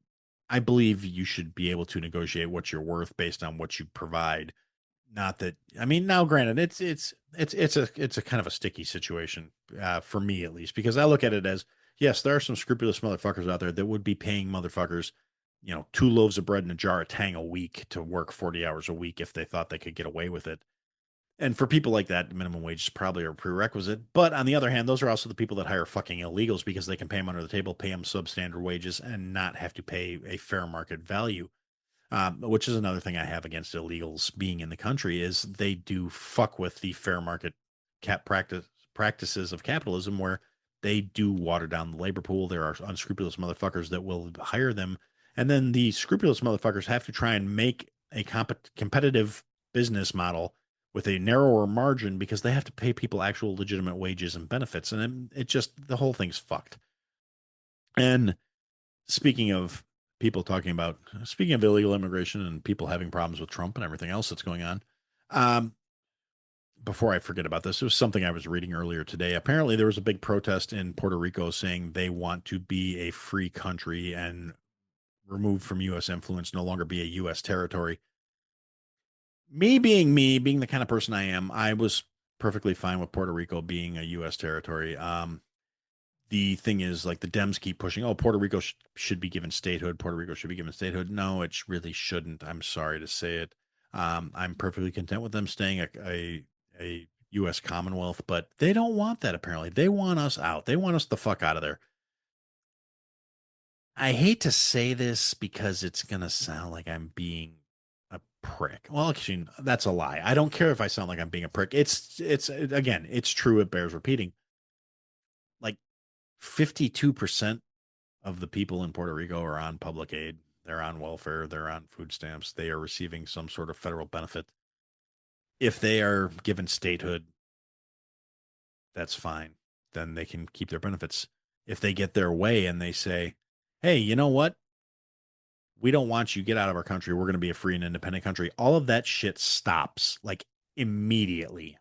I believe you should be able to negotiate what you're worth based on what you provide. Not that, I mean, now granted, it's a kind of a sticky situation, for me at least, because I look at it as, yes, there are some scrupulous motherfuckers out there that would be paying motherfuckers, 2 loaves of bread and a jar of Tang a week to work 40 hours a week if they thought they could get away with it. And for people like that, minimum wage is probably a prerequisite. But on the other hand, those are also the people that hire fucking illegals, because they can pay them under the table, pay them substandard wages, and not have to pay a fair market value. Which is another thing I have against illegals being in the country, is they do fuck with the fair market practices of capitalism, where they do water down the labor pool. There are unscrupulous motherfuckers that will hire them, and then the scrupulous motherfuckers have to try and make a competitive business model with a narrower margin, because they have to pay people actual legitimate wages and benefits, and it just, the whole thing's fucked. And speaking of people talking about, speaking of illegal immigration and people having problems with Trump and everything else that's going on. Before I forget about this, it was something I was reading earlier today. Apparently, there was a big protest in Puerto Rico saying they want to be a free country and removed from U.S. influence, no longer be a U.S. territory. Me, being the kind of person I am, I was perfectly fine with Puerto Rico being a U.S. territory. The thing is, like, the Dems keep pushing, oh, Puerto Rico should be given statehood. Puerto Rico should be given statehood. No, it really shouldn't. I'm sorry to say it. I'm perfectly content with them staying a U.S. Commonwealth, but they don't want that, apparently. They want us out. They want us the fuck out of there. I hate to say this because it's going to sound like I'm being a prick. Well, actually, that's a lie. I don't care if I sound like I'm being a prick. Again, it's true. It bears repeating. Like 52% of the people in Puerto Rico are on public aid. They're on welfare. They're on food stamps. They are receiving some sort of federal benefit. If they are given statehood, that's fine. Then they can keep their benefits. If they get their way and they say, hey, you know what? We don't want you. Get out of our country. We're going to be a free and independent country. All of that shit stops like immediately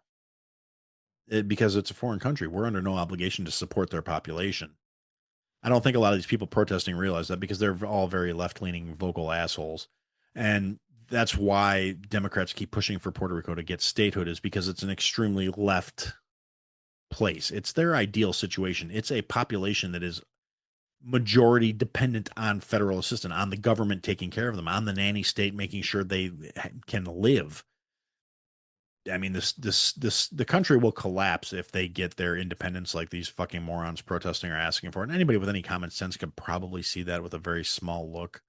because it's a foreign country. We're under no obligation to support their population. I don't think a lot of these people protesting realize that because they're all very left-leaning vocal assholes. And that's why Democrats keep pushing for Puerto Rico to get statehood, is because it's an extremely left place. It's their ideal situation. It's a population that is majority dependent on federal assistance, on the government taking care of them, on the nanny state making sure they can live. I mean, the country will collapse if they get their independence, like these fucking morons protesting or asking for it. And anybody with any common sense could probably see that with a very small look.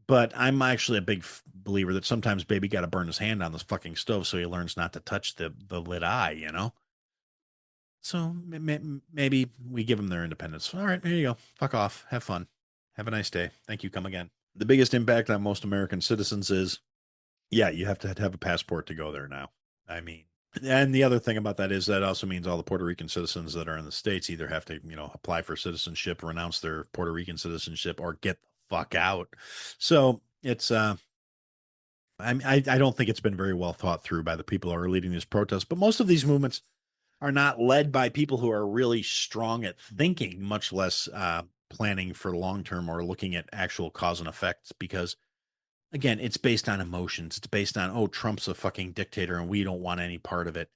But I'm actually a big believer that sometimes baby got to burn his hand on this fucking stove so he learns not to touch the lit eye, you know? So maybe we give them their independence. All right, there you go. Fuck off. Have fun. Have a nice day. Thank you. Come again. The biggest impact on most American citizens is, yeah, you have to have a passport to go there now. I mean, and the other thing about that is that also means all the Puerto Rican citizens that are in the States either have to, apply for citizenship, renounce their Puerto Rican citizenship, or get the fuck out. So it's, I don't think it's been very well thought through by the people who are leading these protests, but most of these movements are not led by people who are really strong at thinking, much less planning for long term or looking at actual cause and effects. Because again, it's based on emotions. It's based on, oh, Trump's a fucking dictator and we don't want any part of it.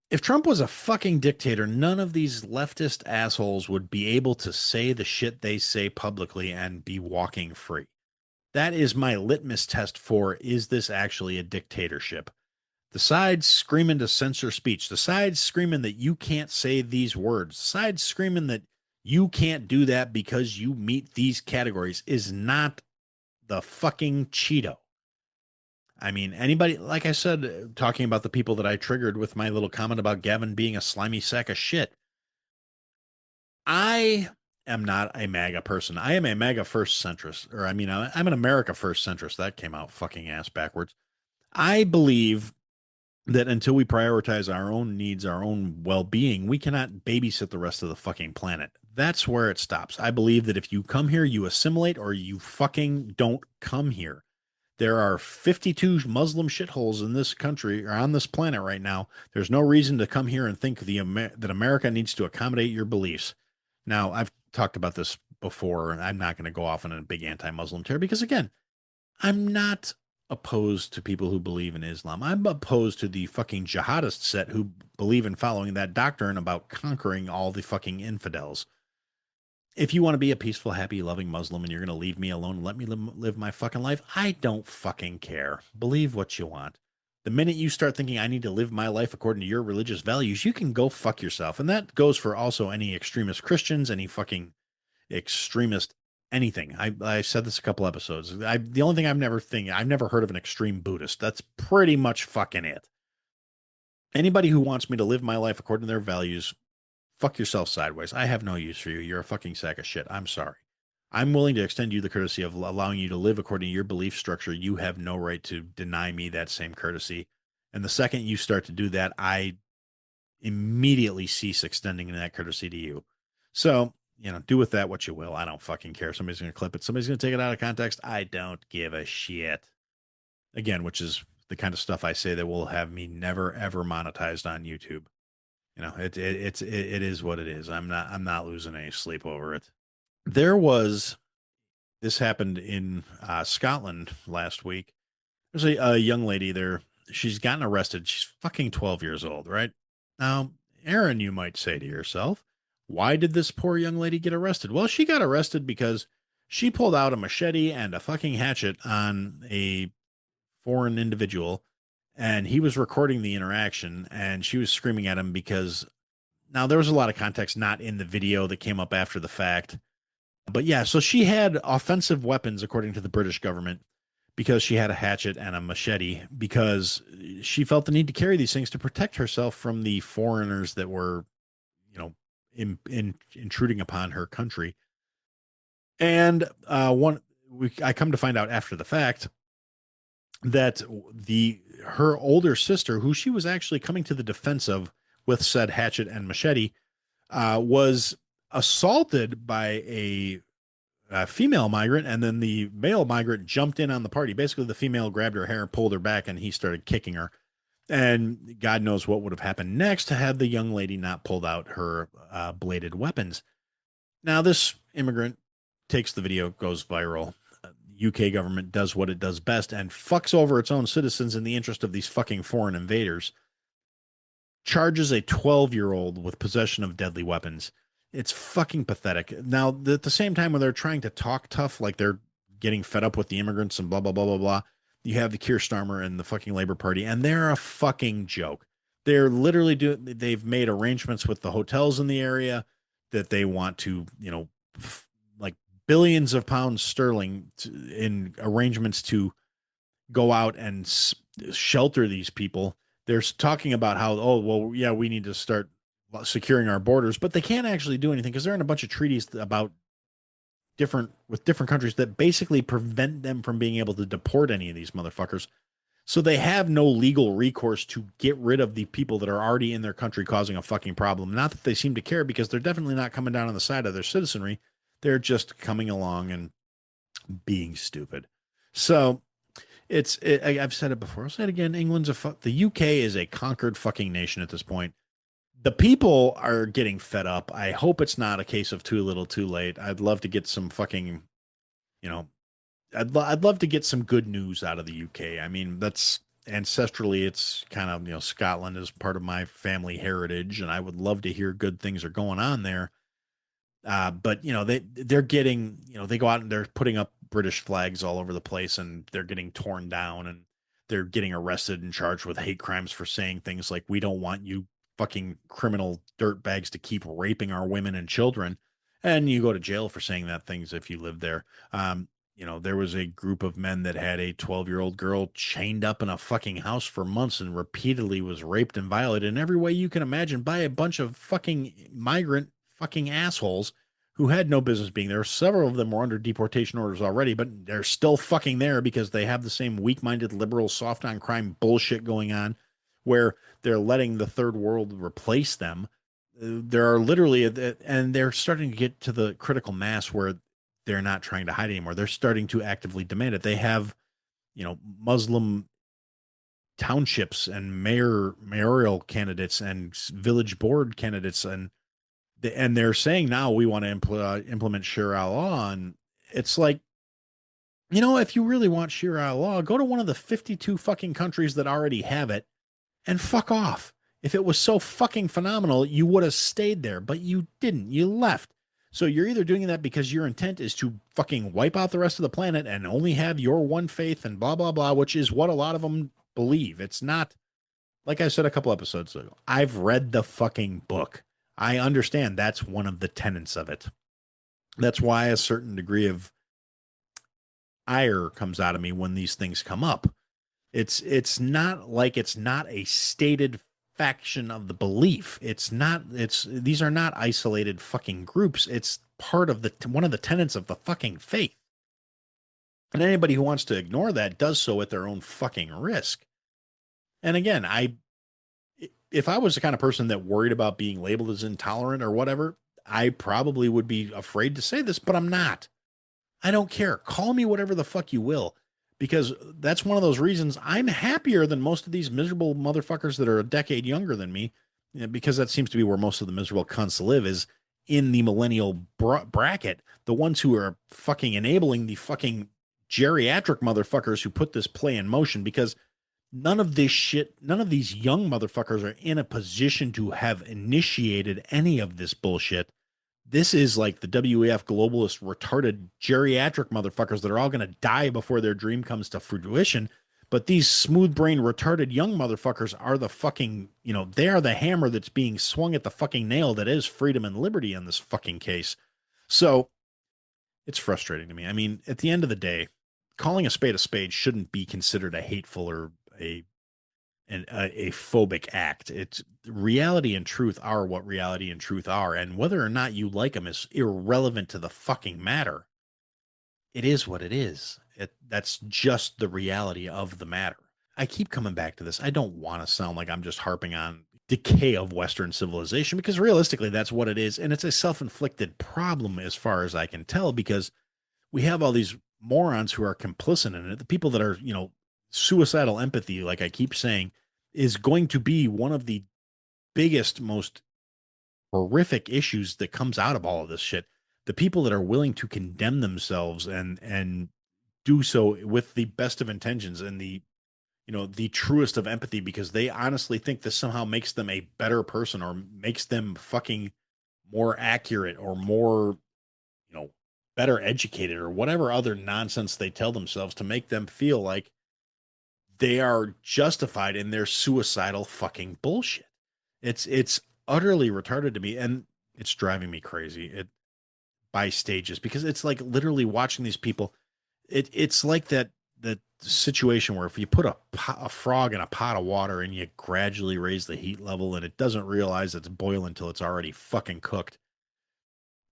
If Trump was a fucking dictator, none of these leftist assholes would be able to say the shit they say publicly and be walking free. That is my litmus test for, is this actually a dictatorship? The sides screaming to censor speech. The sides screaming that you can't say these words. The sides screaming that you can't do that because you meet these categories is not the fucking Cheeto. I mean, anybody, like I said, talking about the people that I triggered with my little comment about Gavin being a slimy sack of shit. I am not a MAGA person. I am a MAGA first centrist, or I'm an America first centrist. That came out fucking ass backwards. I believe that until we prioritize our own needs, our own well-being, we cannot babysit the rest of the fucking planet. That's where it stops. I believe that if you come here, you assimilate, or you fucking don't come here. There are 52 Muslim shitholes in this country, or on this planet right now. There's no reason to come here and think that America needs to accommodate your beliefs. Now, I've talked about this before, and I'm not going to go off on a big anti-Muslim tear because, again, I'm not opposed to people who believe in Islam. I'm opposed to the fucking jihadist set who believe in following that doctrine about conquering all the fucking infidels. If you want to be a peaceful, happy, loving Muslim and you're going to leave me alone and let me live my fucking life, I don't fucking care. Believe what you want. The minute you start thinking I need to live my life according to your religious values, you can go fuck yourself. And that goes for also any extremist Christians, any fucking extremist anything. I said this a couple episodes. The only thing I've never heard of an extreme Buddhist. That's pretty much fucking it. Anybody who wants me to live my life according to their values, fuck yourself sideways. I have no use for you. You're a fucking sack of shit. I'm sorry. I'm willing to extend you the courtesy of allowing you to live according to your belief structure. You have no right to deny me that same courtesy. And the second you start to do that, I immediately cease extending that courtesy to you. So do with that what you will. I don't fucking care. Somebody's going to clip it. Somebody's going to take it out of context. I don't give a shit. Again, which is the kind of stuff I say that will have me never ever monetized on YouTube. It is what it is. I'm not losing any sleep over it. There was this happened in Scotland last week. There's a young lady there. She's gotten arrested. She's fucking 12 years old, right? Now, Aaron, you might say to yourself, why did this poor young lady get arrested? Well, she got arrested because she pulled out a machete and a fucking hatchet on a foreign individual, and he was recording the interaction, and she was screaming at him because now there was a lot of context not in the video that came up after the fact. But yeah, so she had offensive weapons according to the British government because she had a hatchet and a machete because she felt the need to carry these things to protect herself from the foreigners that were, intruding upon her country. And I come to find out after the fact that her older sister, who she was actually coming to the defense of with said hatchet and machete, was assaulted by a female migrant, and then the male migrant jumped in on the party. Basically, the female grabbed her hair, pulled her back, and he started kicking her. And God knows what would have happened next had the young lady not pulled out her bladed weapons. Now, this immigrant takes the video, goes viral. UK government does what it does best and fucks over its own citizens in the interest of these fucking foreign invaders. Charges a 12-year-old with possession of deadly weapons. It's fucking pathetic. Now, at the same time, when they're trying to talk tough, like they're getting fed up with the immigrants and blah, blah, blah, blah, blah, you have the Keir Starmer and the fucking Labor Party, and they're a fucking joke. They're literally they've made arrangements with the hotels in the area that they want to, like billions of pounds sterling in arrangements to go out and shelter these people. They're talking about how, oh, well, yeah, we need to start securing our borders, but they can't actually do anything because they're in a bunch of treaties about different countries that basically prevent them from being able to deport any of these motherfuckers. So they have no legal recourse to get rid of the people that are already in their country causing a fucking problem. Not that they seem to care, because they're definitely not coming down on the side of their citizenry. They're just coming along and being stupid. So I've said it before. I'll say it again. The UK is a conquered fucking nation at this point. The people are getting fed up. I hope it's not a case of too little, too late. I'd love to get some fucking, I'd love to get some good news out of the UK. I mean, that's ancestrally, it's kind of, Scotland is part of my family heritage, and I would love to hear good things are going on there. But they're getting, they go out and they're putting up British flags all over the place, and they're getting torn down, and they're getting arrested and charged with hate crimes for saying things like, we don't want you fucking criminal dirtbags to keep raping our women and children. And you go to jail for saying that things if you live there. There was a group of men that had a 12-year-old girl chained up in a fucking house for months and repeatedly was raped and violated in every way you can imagine by a bunch of fucking migrant fucking assholes who had no business being there. Several of them were under deportation orders already, but they're still fucking there because they have the same weak-minded liberal soft on crime bullshit going on, where they're letting the third world replace them. There are literally, and they're starting to get to the critical mass where they're not trying to hide anymore. They're starting to actively demand it. They have, Muslim townships and mayoral candidates and village board candidates, and they're saying now we want to implement Sharia law. And it's like, if you really want Sharia law, go to one of the 52 fucking countries that already have it and fuck off. If it was so fucking phenomenal, you would have stayed there, but you didn't. You left. So you're either doing that because your intent is to fucking wipe out the rest of the planet and only have your one faith and blah, blah, blah, which is what a lot of them believe. It's not, like I said a couple episodes ago, I've read the fucking book. I understand that's one of the tenets of it. That's why a certain degree of ire comes out of me when these things come up. It's not like it's not a stated faction of the belief. These are not isolated fucking groups. It's part of one of the tenets of the fucking faith. And anybody who wants to ignore that does so at their own fucking risk. And again, if I was the kind of person that worried about being labeled as intolerant or whatever, I probably would be afraid to say this, but I'm not. I don't care. Call me whatever the fuck you will, because that's one of those reasons I'm happier than most of these miserable motherfuckers that are a decade younger than me, because that seems to be where most of the miserable cunts live, is in the millennial bracket. The ones who are fucking enabling the fucking geriatric motherfuckers who put this play in motion, because none of this shit, none of these young motherfuckers are in a position to have initiated any of this bullshit. This is like the WEF globalist retarded geriatric motherfuckers that are all going to die before their dream comes to fruition. But these smooth brain retarded young motherfuckers are the fucking, they are the hammer that's being swung at the fucking nail that is freedom and liberty in this fucking case. So it's frustrating to me. I mean, at the end of the day, calling a spade shouldn't be considered a hateful or a phobic act. It's reality and truth are what reality and truth are, and whether or not you like them is irrelevant to the fucking matter. It is what it is. That's just the reality of the matter. I keep coming back to this. I don't want to sound like I'm just harping on decay of Western civilization, because realistically that's what it is, and it's a self-inflicted problem as far as I can tell, because we have all these morons who are complicit in it. The people that are, suicidal empathy, like I keep saying, is going to be one of the biggest, most horrific issues that comes out of all of this shit. The people that are willing to condemn themselves and do so with the best of intentions and the truest of empathy, because they honestly think this somehow makes them a better person or makes them fucking more accurate or more, better educated or whatever other nonsense they tell themselves to make them feel like they are justified in their suicidal fucking bullshit. It's utterly retarded to me, and it's driving me crazy. It by stages, because it's like literally watching these people. It's like that situation where if you put a frog in a pot of water and you gradually raise the heat level and it doesn't realize it's boiling until it's already fucking cooked.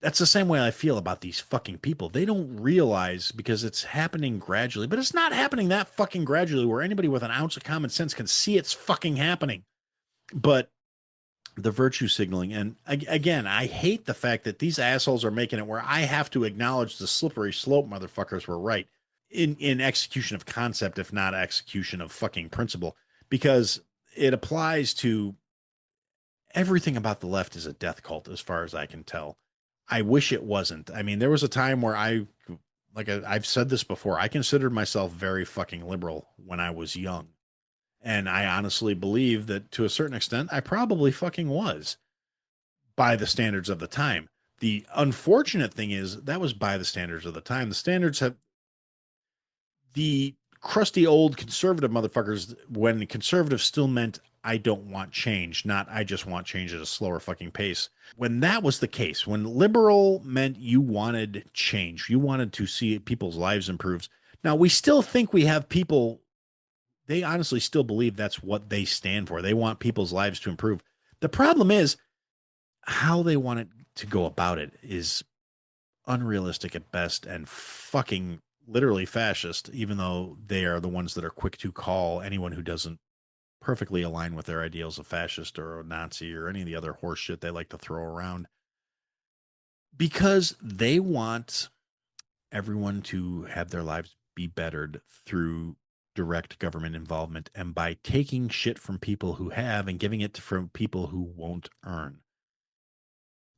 That's the same way I feel about these fucking people. They don't realize, because it's happening gradually, but it's not happening that fucking gradually where anybody with an ounce of common sense can see it's fucking happening. But the virtue signaling, and again, I hate the fact that these assholes are making it where I have to acknowledge the slippery slope motherfuckers were right in execution of concept, if not execution of fucking principle, because it applies to everything about the left is a death cult as far as I can tell. I wish it wasn't. I mean, there was a time where I've said this before, I considered myself very fucking liberal when I was young. And I honestly believe that to a certain extent, I probably fucking was by the standards of the time. The unfortunate thing is that was by the standards of the time. The standards have the crusty old conservative motherfuckers, when conservative still meant I don't want change, not I just want change at a slower fucking pace. When that was the case, when liberal meant you wanted change, you wanted to see people's lives improve. Now, we still think we have people, they honestly still believe that's what they stand for. They want people's lives to improve. The problem is how they want it to go about it is unrealistic at best and fucking literally fascist, even though they are the ones that are quick to call anyone who doesn't perfectly align with their ideals of fascist or a Nazi or any of the other horse shit they like to throw around, because they want everyone to have their lives be bettered through direct government involvement and by taking shit from people who have and giving it from people who won't earn.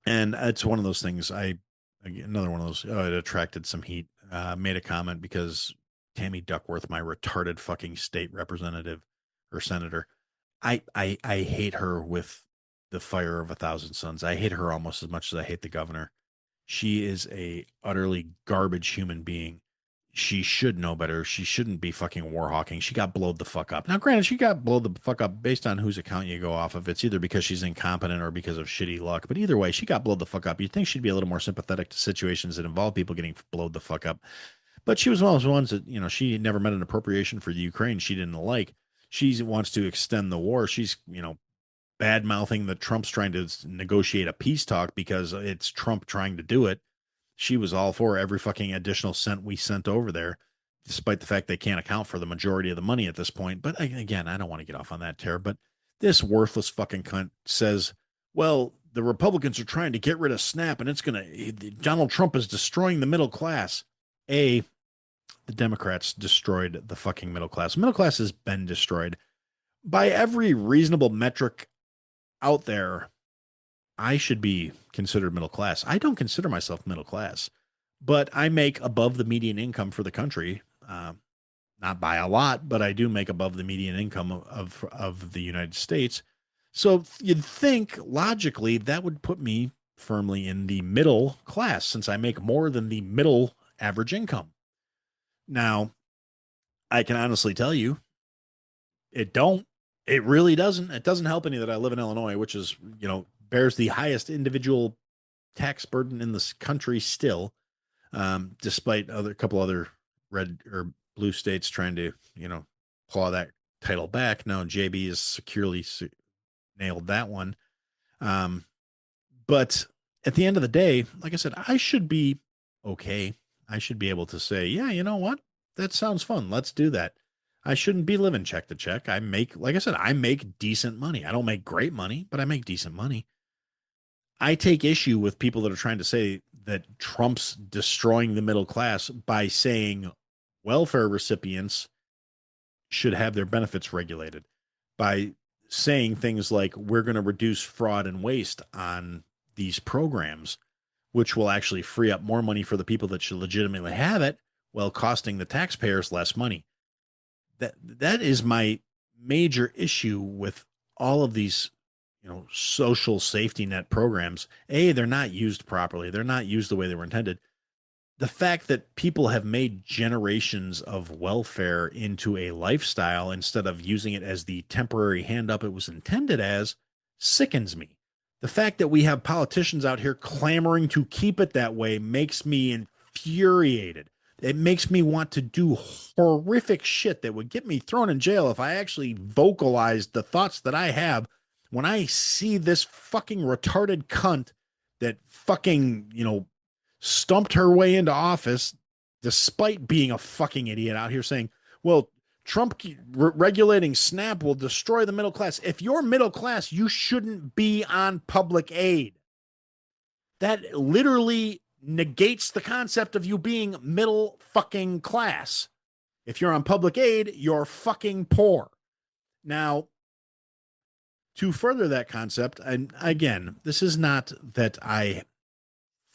And it's one of those things. Another one of those, it attracted some heat. Made a comment because Tammy Duckworth, my retarded fucking state representative or senator, I hate her with the fire of 1,000 suns. I hate her almost as much as I hate the governor. She is a utterly garbage human being. She should know better. She shouldn't be fucking war hawking. She got blowed the fuck up. Now, granted, she got blowed the fuck up based on whose account you go off of. It's either because she's incompetent or because of shitty luck. But either way, she got blowed the fuck up. You'd think she'd be a little more sympathetic to situations that involve people getting blowed the fuck up. But she was one of those ones that, she never met an appropriation for the Ukraine she didn't like. She wants to extend the war. She's, bad mouthing that Trump's trying to negotiate a peace talk because it's Trump trying to do it. She was all for every fucking additional cent we sent over there, despite the fact they can't account for the majority of the money at this point. But again, I don't want to get off on that tear, but this worthless fucking cunt says, well, the Republicans are trying to get rid of SNAP and Donald Trump is destroying the middle class. The Democrats destroyed the fucking middle class. Middle class has been destroyed by every reasonable metric out there. I should be considered middle class. I don't consider myself middle class, but I make above the median income for the country. Not by a lot, but I do make above the median income of the United States. So you'd think logically that would put me firmly in the middle class since I make more than the middle average income. Now, I can honestly tell you, it don't. It really doesn't. It doesn't help any that I live in Illinois, which is, bears the highest individual tax burden in this country still, despite a couple other red or blue states trying to, claw that title back. Now JB has securely nailed that one. But at the end of the day, like I said, I should be okay. I should be able to say, yeah, you know what? That sounds fun. Let's do that. I shouldn't be living check to check. Like I said, I make decent money. I don't make great money, but I make decent money. I take issue with people that are trying to say that Trump's destroying the middle class by saying welfare recipients should have their benefits regulated, by saying things like we're going to reduce fraud and waste on these programs, which will actually free up more money for the people that should legitimately have it while costing the taxpayers less money. That is my major issue with all of these, social safety net programs. They're not used properly. They're not used the way they were intended. The fact that people have made generations of welfare into a lifestyle instead of using it as the temporary hand up it was intended as sickens me. The fact that we have politicians out here clamoring to keep it that way makes me infuriated. It makes me want to do horrific shit that would get me thrown in jail if I actually vocalized the thoughts that I have when I see this fucking retarded cunt that fucking, stumped her way into office despite being a fucking idiot out here saying, well, Trump regulating SNAP will destroy the middle class. If you're middle class, you shouldn't be on public aid. That literally negates the concept of you being middle fucking class. If you're on public aid, you're fucking poor. Now, to further that concept, and again, this is not that I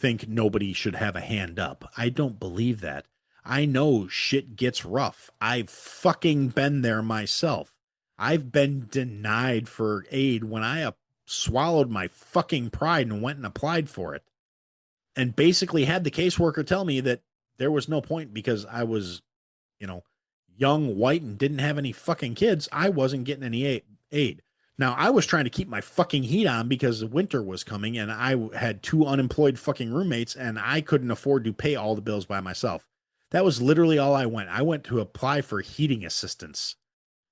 think nobody should have a hand up. I don't believe that. I know shit gets rough. I've fucking been there myself. I've been denied for aid when I swallowed my fucking pride and went and applied for it. And basically had the caseworker tell me that there was no point because I was, young, white, and didn't have any fucking kids. I wasn't getting any aid. Now, I was trying to keep my fucking heat on because winter was coming and I had 2 unemployed fucking roommates and I couldn't afford to pay all the bills by myself. That was literally all I went. I went to apply for heating assistance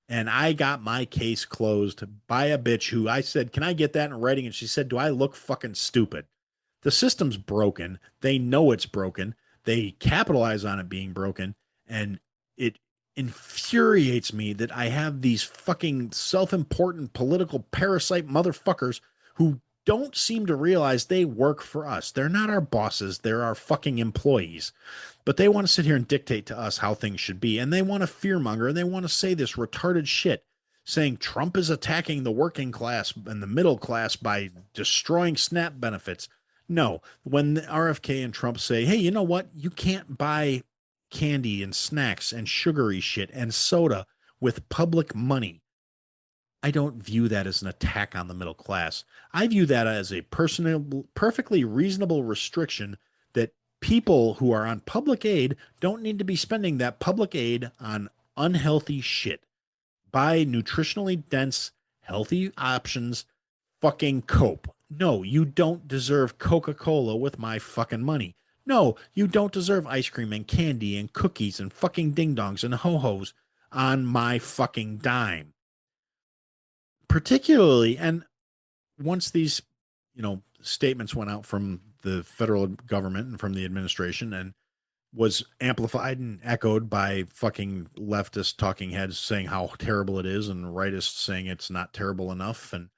and I got my case closed by a bitch who I said, can I get that in writing? And she said, do I look fucking stupid? The system's broken. They know it's broken. They capitalize on it being broken. And it infuriates me that I have these fucking self-important political parasite motherfuckers who don't seem to realize they work for us. They're not our bosses. They're our fucking employees. But they want to sit here and dictate to us how things should be. And they want to fearmonger and they want to say this retarded shit saying Trump is attacking the working class and the middle class by destroying SNAP benefits. No, when the RFK and Trump say, hey, you know what? You can't buy candy and snacks and sugary shit and soda with public money. I don't view that as an attack on the middle class. I view that as a perfectly reasonable restriction that people who are on public aid don't need to be spending that public aid on unhealthy shit. Buy nutritionally dense, healthy options, fucking cope. No, you don't deserve Coca-Cola with my fucking money. No, you don't deserve ice cream and candy and cookies and fucking ding-dongs and ho-hos on my fucking dime. Particularly, and once these, statements went out from the federal government and from the administration and was amplified and echoed by fucking leftist talking heads saying how terrible it is and rightists saying it's not terrible enough and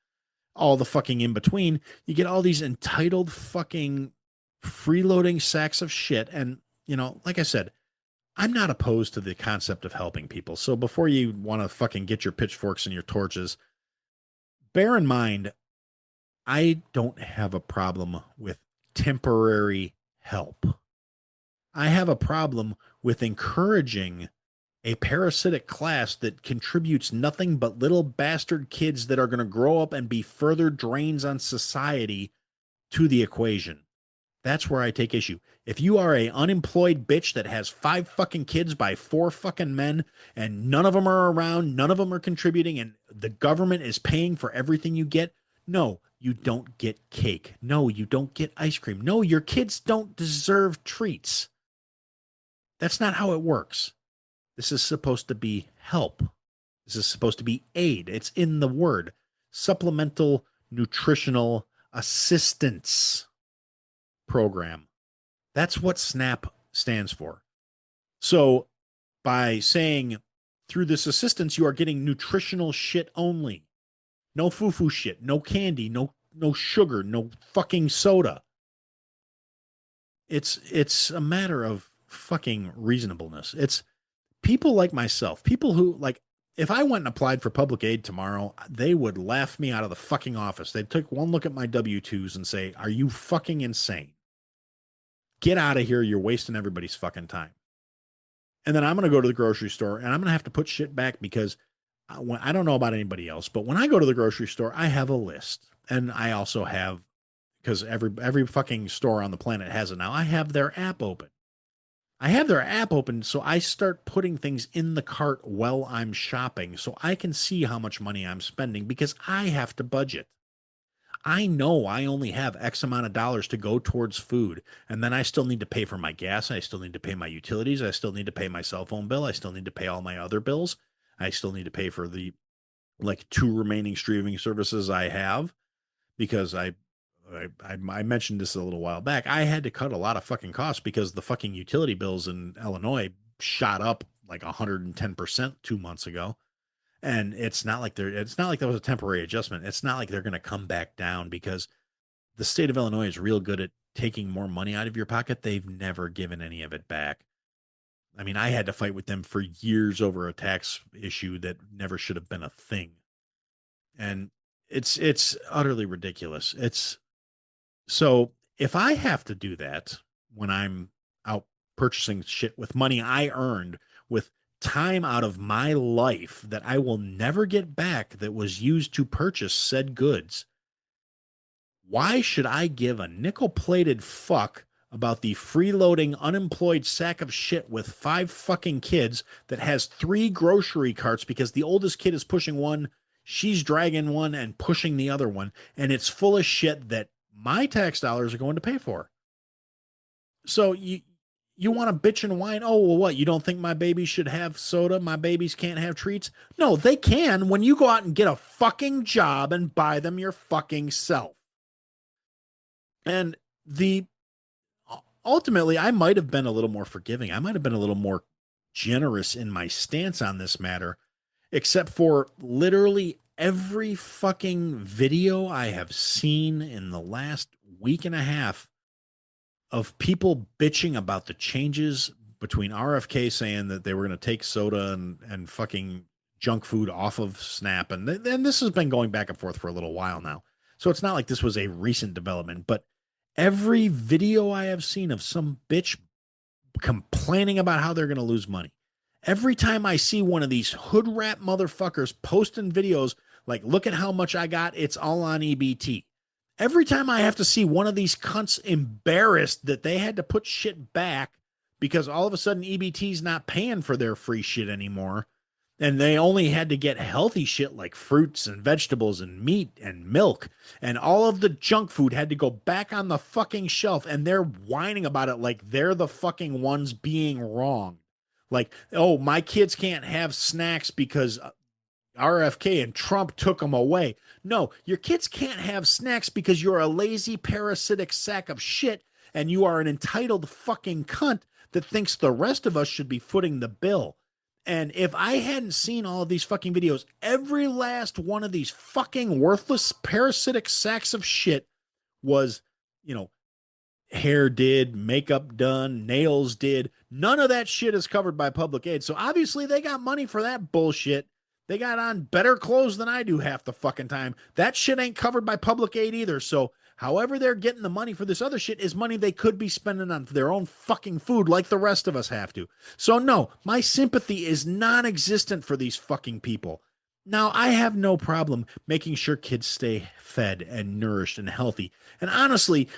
all the fucking in between. You get all these entitled fucking freeloading sacks of shit. And, you know, like I said, I'm not opposed to the concept of helping people. So before you want to fucking get your pitchforks and your torches, bear in mind, I don't have a problem with temporary help. I have a problem with encouraging a parasitic class that contributes nothing but little bastard kids that are going to grow up and be further drains on society to the equation. That's where I take issue. If you are a unemployed bitch that has 5 fucking kids by 4 fucking men and none of them are around, none of them are contributing, and the government is paying for everything you get, no, you don't get cake. No, you don't get ice cream. No, your kids don't deserve treats. That's not how it works. This is supposed to be help. This is supposed to be aid. It's in the word. Supplemental nutritional assistance program. That's what SNAP stands for. So by saying through this assistance, you are getting nutritional shit only. No foo-foo shit, no candy, no sugar, no fucking soda. It's a matter of fucking reasonableness. It's people like myself, people who like, if I went and applied for public aid tomorrow, they would laugh me out of the fucking office. They'd take one look at my W-2s and say, are you fucking insane? Get out of here. You're wasting everybody's fucking time. And then I'm going to go to the grocery store and I'm going to have to put shit back because I don't know about anybody else, but when I go to the grocery store, I have a list. And I also have, because every fucking store on the planet has it now, I have their app open. I have their app open, so I start putting things in the cart while I'm shopping so I can see how much money I'm spending because I have to budget. I know I only have X amount of dollars to go towards food, and then I still need to pay for my gas. I still need to pay my utilities. I still need to pay my cell phone bill. I still need to pay all my other bills. I still need to pay for the like 2 remaining streaming services I have because I mentioned this a little while back. I had to cut a lot of fucking costs because the fucking utility bills in Illinois shot up like 110% 2 months ago. And it's not like that was a temporary adjustment. It's not like they're going to come back down because the state of Illinois is real good at taking more money out of your pocket. They've never given any of it back. I mean, I had to fight with them for years over a tax issue that never should have been a thing. And it's utterly ridiculous. So if I have to do that when I'm out purchasing shit with money I earned, with time out of my life that I will never get back that was used to purchase said goods, why should I give a nickel-plated fuck about the freeloading unemployed sack of shit with 5 fucking kids that has 3 grocery carts because the oldest kid is pushing one, she's dragging one and pushing the other one, and it's full of shit that my tax dollars are going to pay for? So you want to bitch and whine? Oh, well, what? You don't think my babies should have soda? My babies can't have treats? No, they can when you go out and get a fucking job and buy them your fucking self. And ultimately, I might have been a little more forgiving. I might have been a little more generous in my stance on this matter, except for literally every fucking video I have seen in the last week and a half of people bitching about the changes between RFK saying that they were going to take soda and fucking junk food off of SNAP. And this has been going back and forth for a little while now. So it's not like this was a recent development, but every video I have seen of some bitch complaining about how they're going to lose money. Every time I see one of these hood rat motherfuckers posting videos like, look at how much I got, it's all on EBT. Every time I have to see one of these cunts embarrassed that they had to put shit back because all of a sudden EBT's not paying for their free shit anymore, and they only had to get healthy shit like fruits and vegetables and meat and milk, and all of the junk food had to go back on the fucking shelf, and they're whining about it like they're the fucking ones being wrong. Like, oh, my kids can't have snacks because RFK and Trump took them away. No, your kids can't have snacks because you're a lazy, parasitic sack of shit and you are an entitled fucking cunt that thinks the rest of us should be footing the bill. And if I hadn't seen all of these fucking videos, every last one of these fucking worthless parasitic sacks of shit was, you know, hair did, makeup done, nails did. None of that shit is covered by public aid. So obviously they got money for that bullshit. They got on better clothes than I do half the fucking time. That shit ain't covered by public aid either. So however they're getting the money for this other shit is money they could be spending on their own fucking food like the rest of us have to. So no, my sympathy is non-existent for these fucking people. Now, I have no problem making sure kids stay fed and nourished and healthy. And honestly,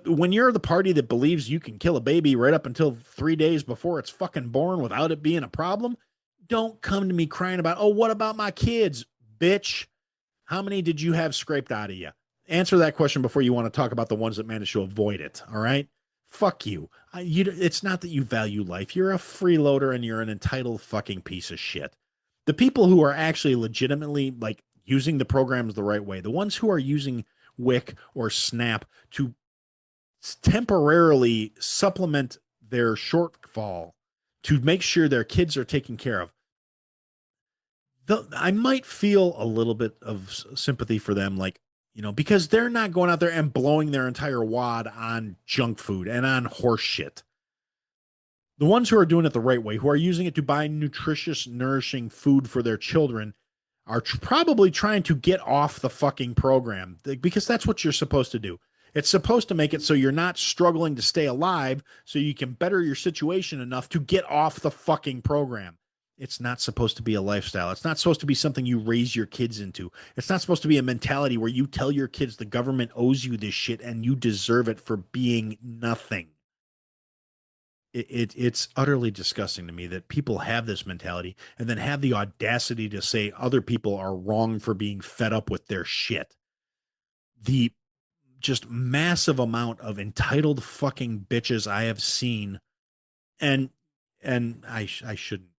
when you're the party that believes you can kill a baby right up until 3 days before it's fucking born without it being a problem, don't come to me crying about, oh, what about my kids, bitch? How many did you have scraped out of you? Answer that question before you want to talk about the ones that managed to avoid it. All right. Fuck you. It's not that you value life. You're a freeloader and you're an entitled fucking piece of shit. The people who are actually legitimately like using the programs the right way, the ones who are using WIC or SNAP to temporarily supplement their shortfall to make sure their kids are taken care of. I might feel a little bit of sympathy for them, like, because they're not going out there and blowing their entire wad on junk food and on horse shit. The ones who are doing it the right way, who are using it to buy nutritious, nourishing food for their children, are probably trying to get off the fucking program because that's what you're supposed to do. It's supposed to make it so you're not struggling to stay alive so you can better your situation enough to get off the fucking program. It's not supposed to be a lifestyle. It's not supposed to be something you raise your kids into. It's not supposed to be a mentality where you tell your kids the government owes you this shit and you deserve it for being nothing. It's utterly disgusting to me that people have this mentality and then have the audacity to say other people are wrong for being fed up with their shit. The just massive amount of entitled fucking bitches I have seen, and I shouldn't.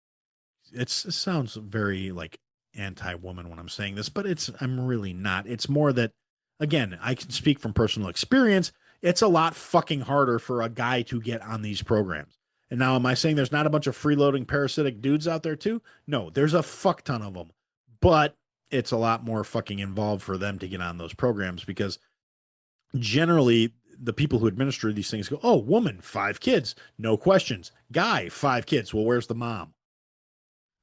It sounds very like anti-woman when I'm saying this, but I'm really not. It's more that, again, I can speak from personal experience. It's a lot fucking harder for a guy to get on these programs. And now, am I saying there's not a bunch of freeloading parasitic dudes out there too? No, there's a fuck ton of them, but it's a lot more fucking involved for them to get on those programs because generally the people who administer these things go, oh, woman, 5 kids, no questions. Guy, 5 kids. Well, where's the mom?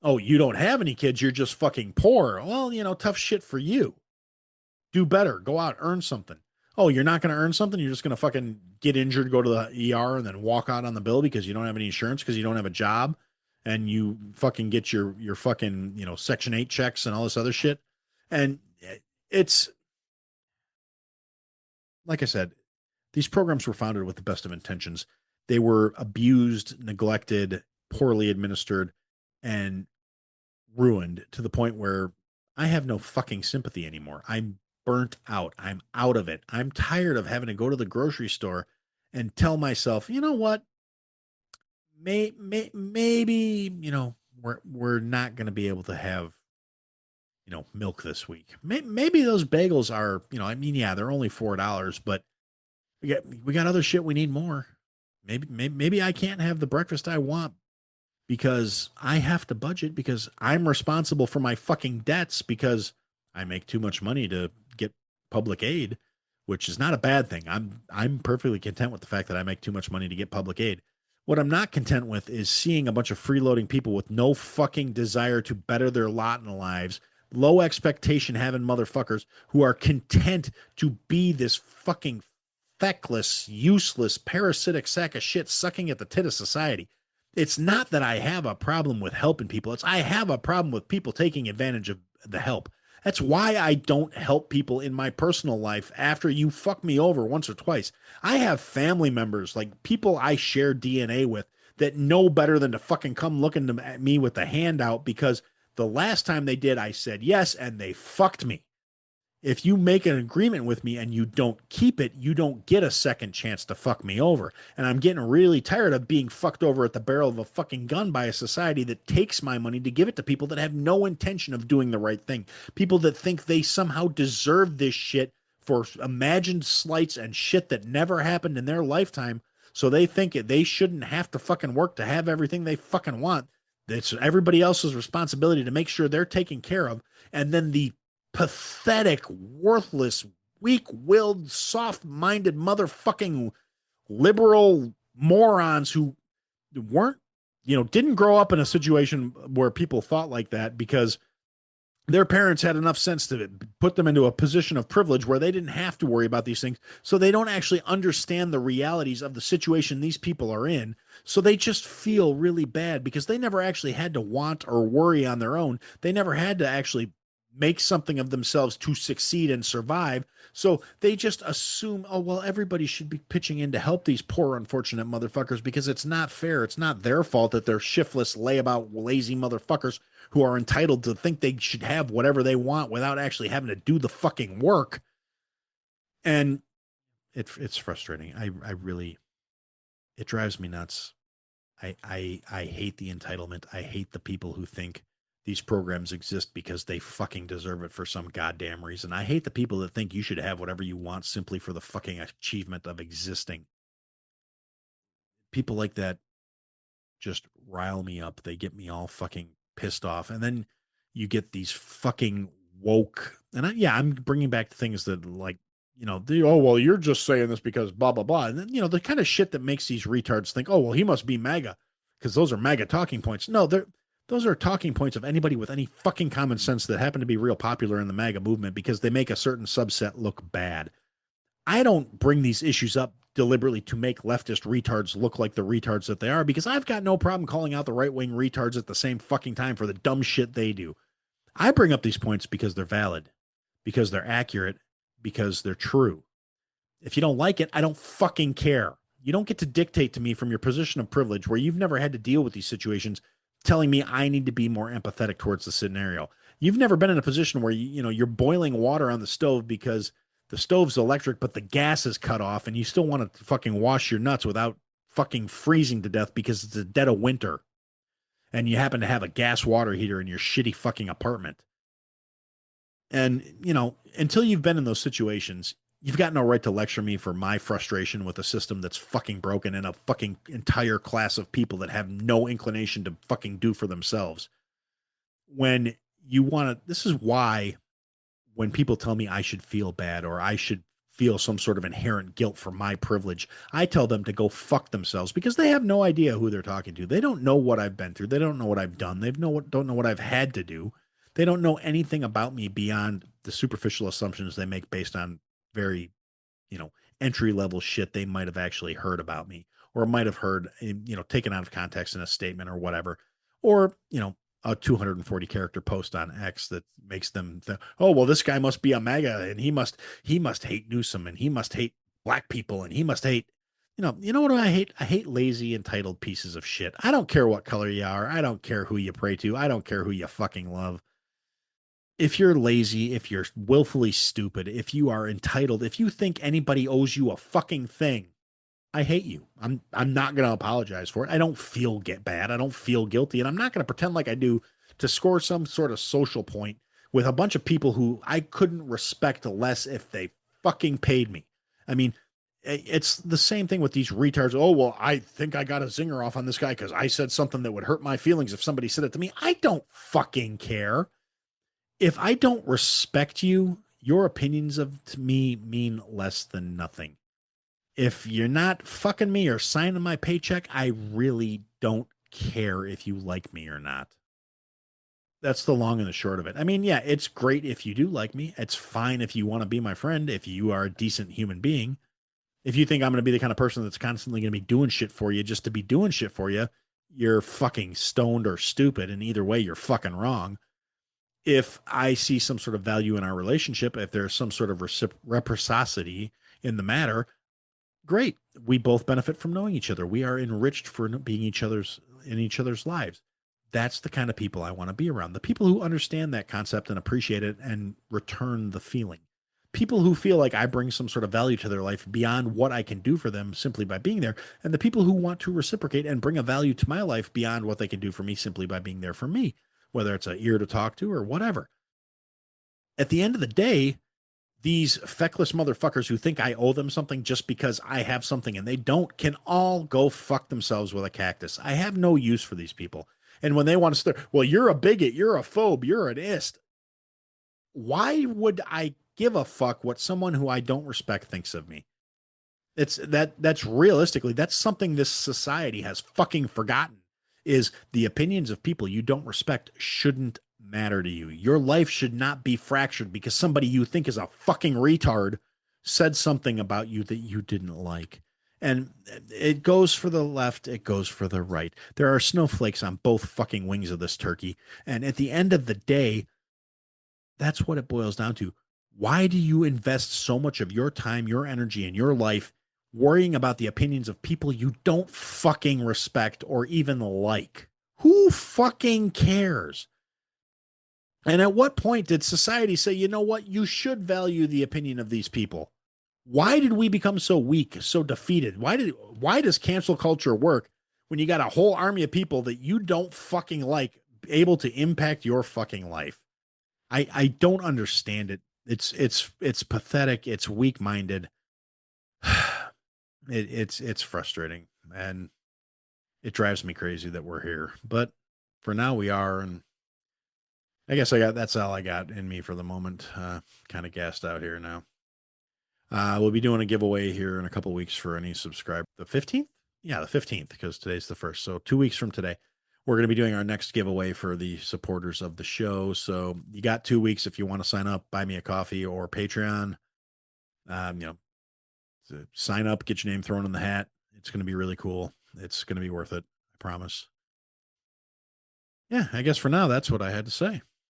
Oh, you don't have any kids. You're just fucking poor. Well, tough shit for you. Do better. Go out, earn something. Oh, you're not going to earn something. You're just going to fucking get injured, go to the ER, and then walk out on the bill because you don't have any insurance because you don't have a job, and you fucking get your fucking Section 8 checks and all this other shit. And it's like I said, these programs were founded with the best of intentions. They were abused, neglected, poorly administered, and ruined to the point where I have no fucking sympathy anymore. I'm burnt out. I'm out of it. I'm tired of having to go to the grocery store and tell myself, you know what? Maybe, we're not going to be able to have, milk this week. Maybe those bagels are, yeah, they're only $4, but we got other shit we need more. Maybe I can't have the breakfast I want because I have to budget because I'm responsible for my fucking debts because I make too much money to get public aid, which is not a bad thing. I'm perfectly content with the fact that I make too much money to get public aid. What I'm not content with is seeing a bunch of freeloading people with no fucking desire to better their lot in lives, low expectation having motherfuckers who are content to be this fucking feckless, useless, parasitic sack of shit sucking at the tit of society. It's not that I have a problem with helping people. I have a problem with people taking advantage of the help. That's why I don't help people in my personal life after you fuck me over once or twice. I have family members, like people I share DNA with, that know better than to fucking come looking at me with a handout because the last time they did, I said yes, and they fucked me. If you make an agreement with me and you don't keep it, you don't get a second chance to fuck me over. And I'm getting really tired of being fucked over at the barrel of a fucking gun by a society that takes my money to give it to people that have no intention of doing the right thing. People that think they somehow deserve this shit for imagined slights and shit that never happened in their lifetime. So they think they shouldn't have to fucking work to have everything they fucking want. It's everybody else's responsibility to make sure they're taken care of. And then the pathetic, worthless, weak willed, soft minded motherfucking liberal morons who weren't, didn't grow up in a situation where people thought like that because their parents had enough sense to put them into a position of privilege where they didn't have to worry about these things. So they don't actually understand the realities of the situation these people are in. So they just feel really bad because they never actually had to want or worry on their own. They never had to actually make something of themselves to succeed and survive. So they just assume, oh, well, everybody should be pitching in to help these poor, unfortunate motherfuckers because it's not fair. It's not their fault that they're shiftless, layabout, lazy motherfuckers who are entitled to think they should have whatever they want without actually having to do the fucking work. And it's frustrating. I really, it drives me nuts. I hate the entitlement. I hate the people who think these programs exist because they fucking deserve it for some goddamn reason. I hate the people that think you should have whatever you want simply for the fucking achievement of existing. People like that just rile me up. They get me all fucking pissed off. And then you get these fucking woke, and I'm bringing back things that like, oh, well, you're just saying this because blah, blah, blah. And then, the kind of shit that makes these retards think, oh, well, he must be MAGA because those are MAGA talking points. No, those are talking points of anybody with any fucking common sense that happen to be real popular in the MAGA movement because they make a certain subset look bad. I don't bring these issues up deliberately to make leftist retards look like the retards that they are because I've got no problem calling out the right-wing retards at the same fucking time for the dumb shit they do. I bring up these points because they're valid, because they're accurate, because they're true. If you don't like it, I don't fucking care. You don't get to dictate to me from your position of privilege where you've never had to deal with these situations telling me I need to be more empathetic towards the scenario. You've never been in a position where you're boiling water on the stove because the stove's electric, but the gas is cut off and you still want to fucking wash your nuts without fucking freezing to death because it's the dead of winter and you happen to have a gas water heater in your shitty fucking apartment. And, until you've been in those situations, you've got no right to lecture me for my frustration with a system that's fucking broken and a fucking entire class of people that have no inclination to fucking do for themselves. When you want to, this is why when people tell me I should feel bad or I should feel some sort of inherent guilt for my privilege, I tell them to go fuck themselves because they have no idea who they're talking to. They don't know what I've been through. They don't know what I've done. Don't know what I've had to do. They don't know anything about me beyond the superficial assumptions they make based on very, entry level shit they might have actually heard about me or might have heard, taken out of context in a statement or whatever, or, a 240 character post on X that makes them think, oh, well, this guy must be a MAGA and he must hate Newsom and he must hate black people and he must hate, you know what I hate? I hate lazy, entitled pieces of shit. I don't care what color you are. I don't care who you pray to. I don't care who you fucking love. If you're lazy, if you're willfully stupid, if you are entitled, if you think anybody owes you a fucking thing, I hate you. I'm not going to apologize for it. I don't feel bad. I don't feel guilty. And I'm not going to pretend like I do to score some sort of social point with a bunch of people who I couldn't respect less if they fucking paid me. I mean, it's the same thing with these retards. Oh, well, I think I got a zinger off on this guy because I said something that would hurt my feelings if somebody said it to me. I don't fucking care. If I don't respect you, your opinions to me mean less than nothing. If you're not fucking me or signing my paycheck, I really don't care if you like me or not. That's the long and the short of it. I mean, yeah, it's great if you do like me. It's fine if you want to be my friend, if you are a decent human being. If you think I'm going to be the kind of person that's constantly going to be doing shit for you just to be doing shit for you, you're fucking stoned or stupid. And either way, you're fucking wrong. If I see some sort of value in our relationship, if there's some sort of reciprocity in the matter, great. We both benefit from knowing each other. We are enriched for being in each other's lives. That's the kind of people I want to be around. The people who understand that concept and appreciate it and return the feeling. People who feel like I bring some sort of value to their life beyond what I can do for them simply by being there. And the people who want to reciprocate and bring a value to my life beyond what they can do for me simply by being there for me, whether it's an ear to talk to or whatever. At the end of the day, these feckless motherfuckers who think I owe them something just because I have something and they don't can all go fuck themselves with a cactus. I have no use for these people. And when they want to start, well, you're a bigot, you're a phobe, you're an ist. Why would I give a fuck what someone who I don't respect thinks of me? That's realistically, that's something this society has fucking forgotten, is the opinions of people you don't respect shouldn't matter to you. Your life should not be fractured because somebody you think is a fucking retard said something about you that you didn't like. And it goes for the left, it goes for the right. There are snowflakes on both fucking wings of this turkey. And at the end of the day, that's what it boils down to. Why do you invest so much of your time, your energy, and your life worrying about the opinions of people you don't fucking respect or even like? Who fucking cares? And at what point did society say, you know what, you should value the opinion of these people? Why did we become so weak, so defeated? Why does cancel culture work when you got a whole army of people that you don't fucking like able to impact your fucking life? I don't understand it. It's pathetic. It's weak minded. It's frustrating, and it drives me crazy that we're here. But for now, we are, and I guess that's all I got in me for the moment. Kind of gassed out here now. We'll be doing a giveaway here in a couple weeks for any subscriber. The 15th? Yeah, the 15th, because today's the 1st. So 2 weeks from today, we're going to be doing our next giveaway for the supporters of the show. So you got 2 weeks if you want to sign up, buy me a coffee or Patreon. Sign up, get your name thrown in the hat. It's going to be really cool. It's going to be worth it. I promise. Yeah, I guess for now, that's what I had to say.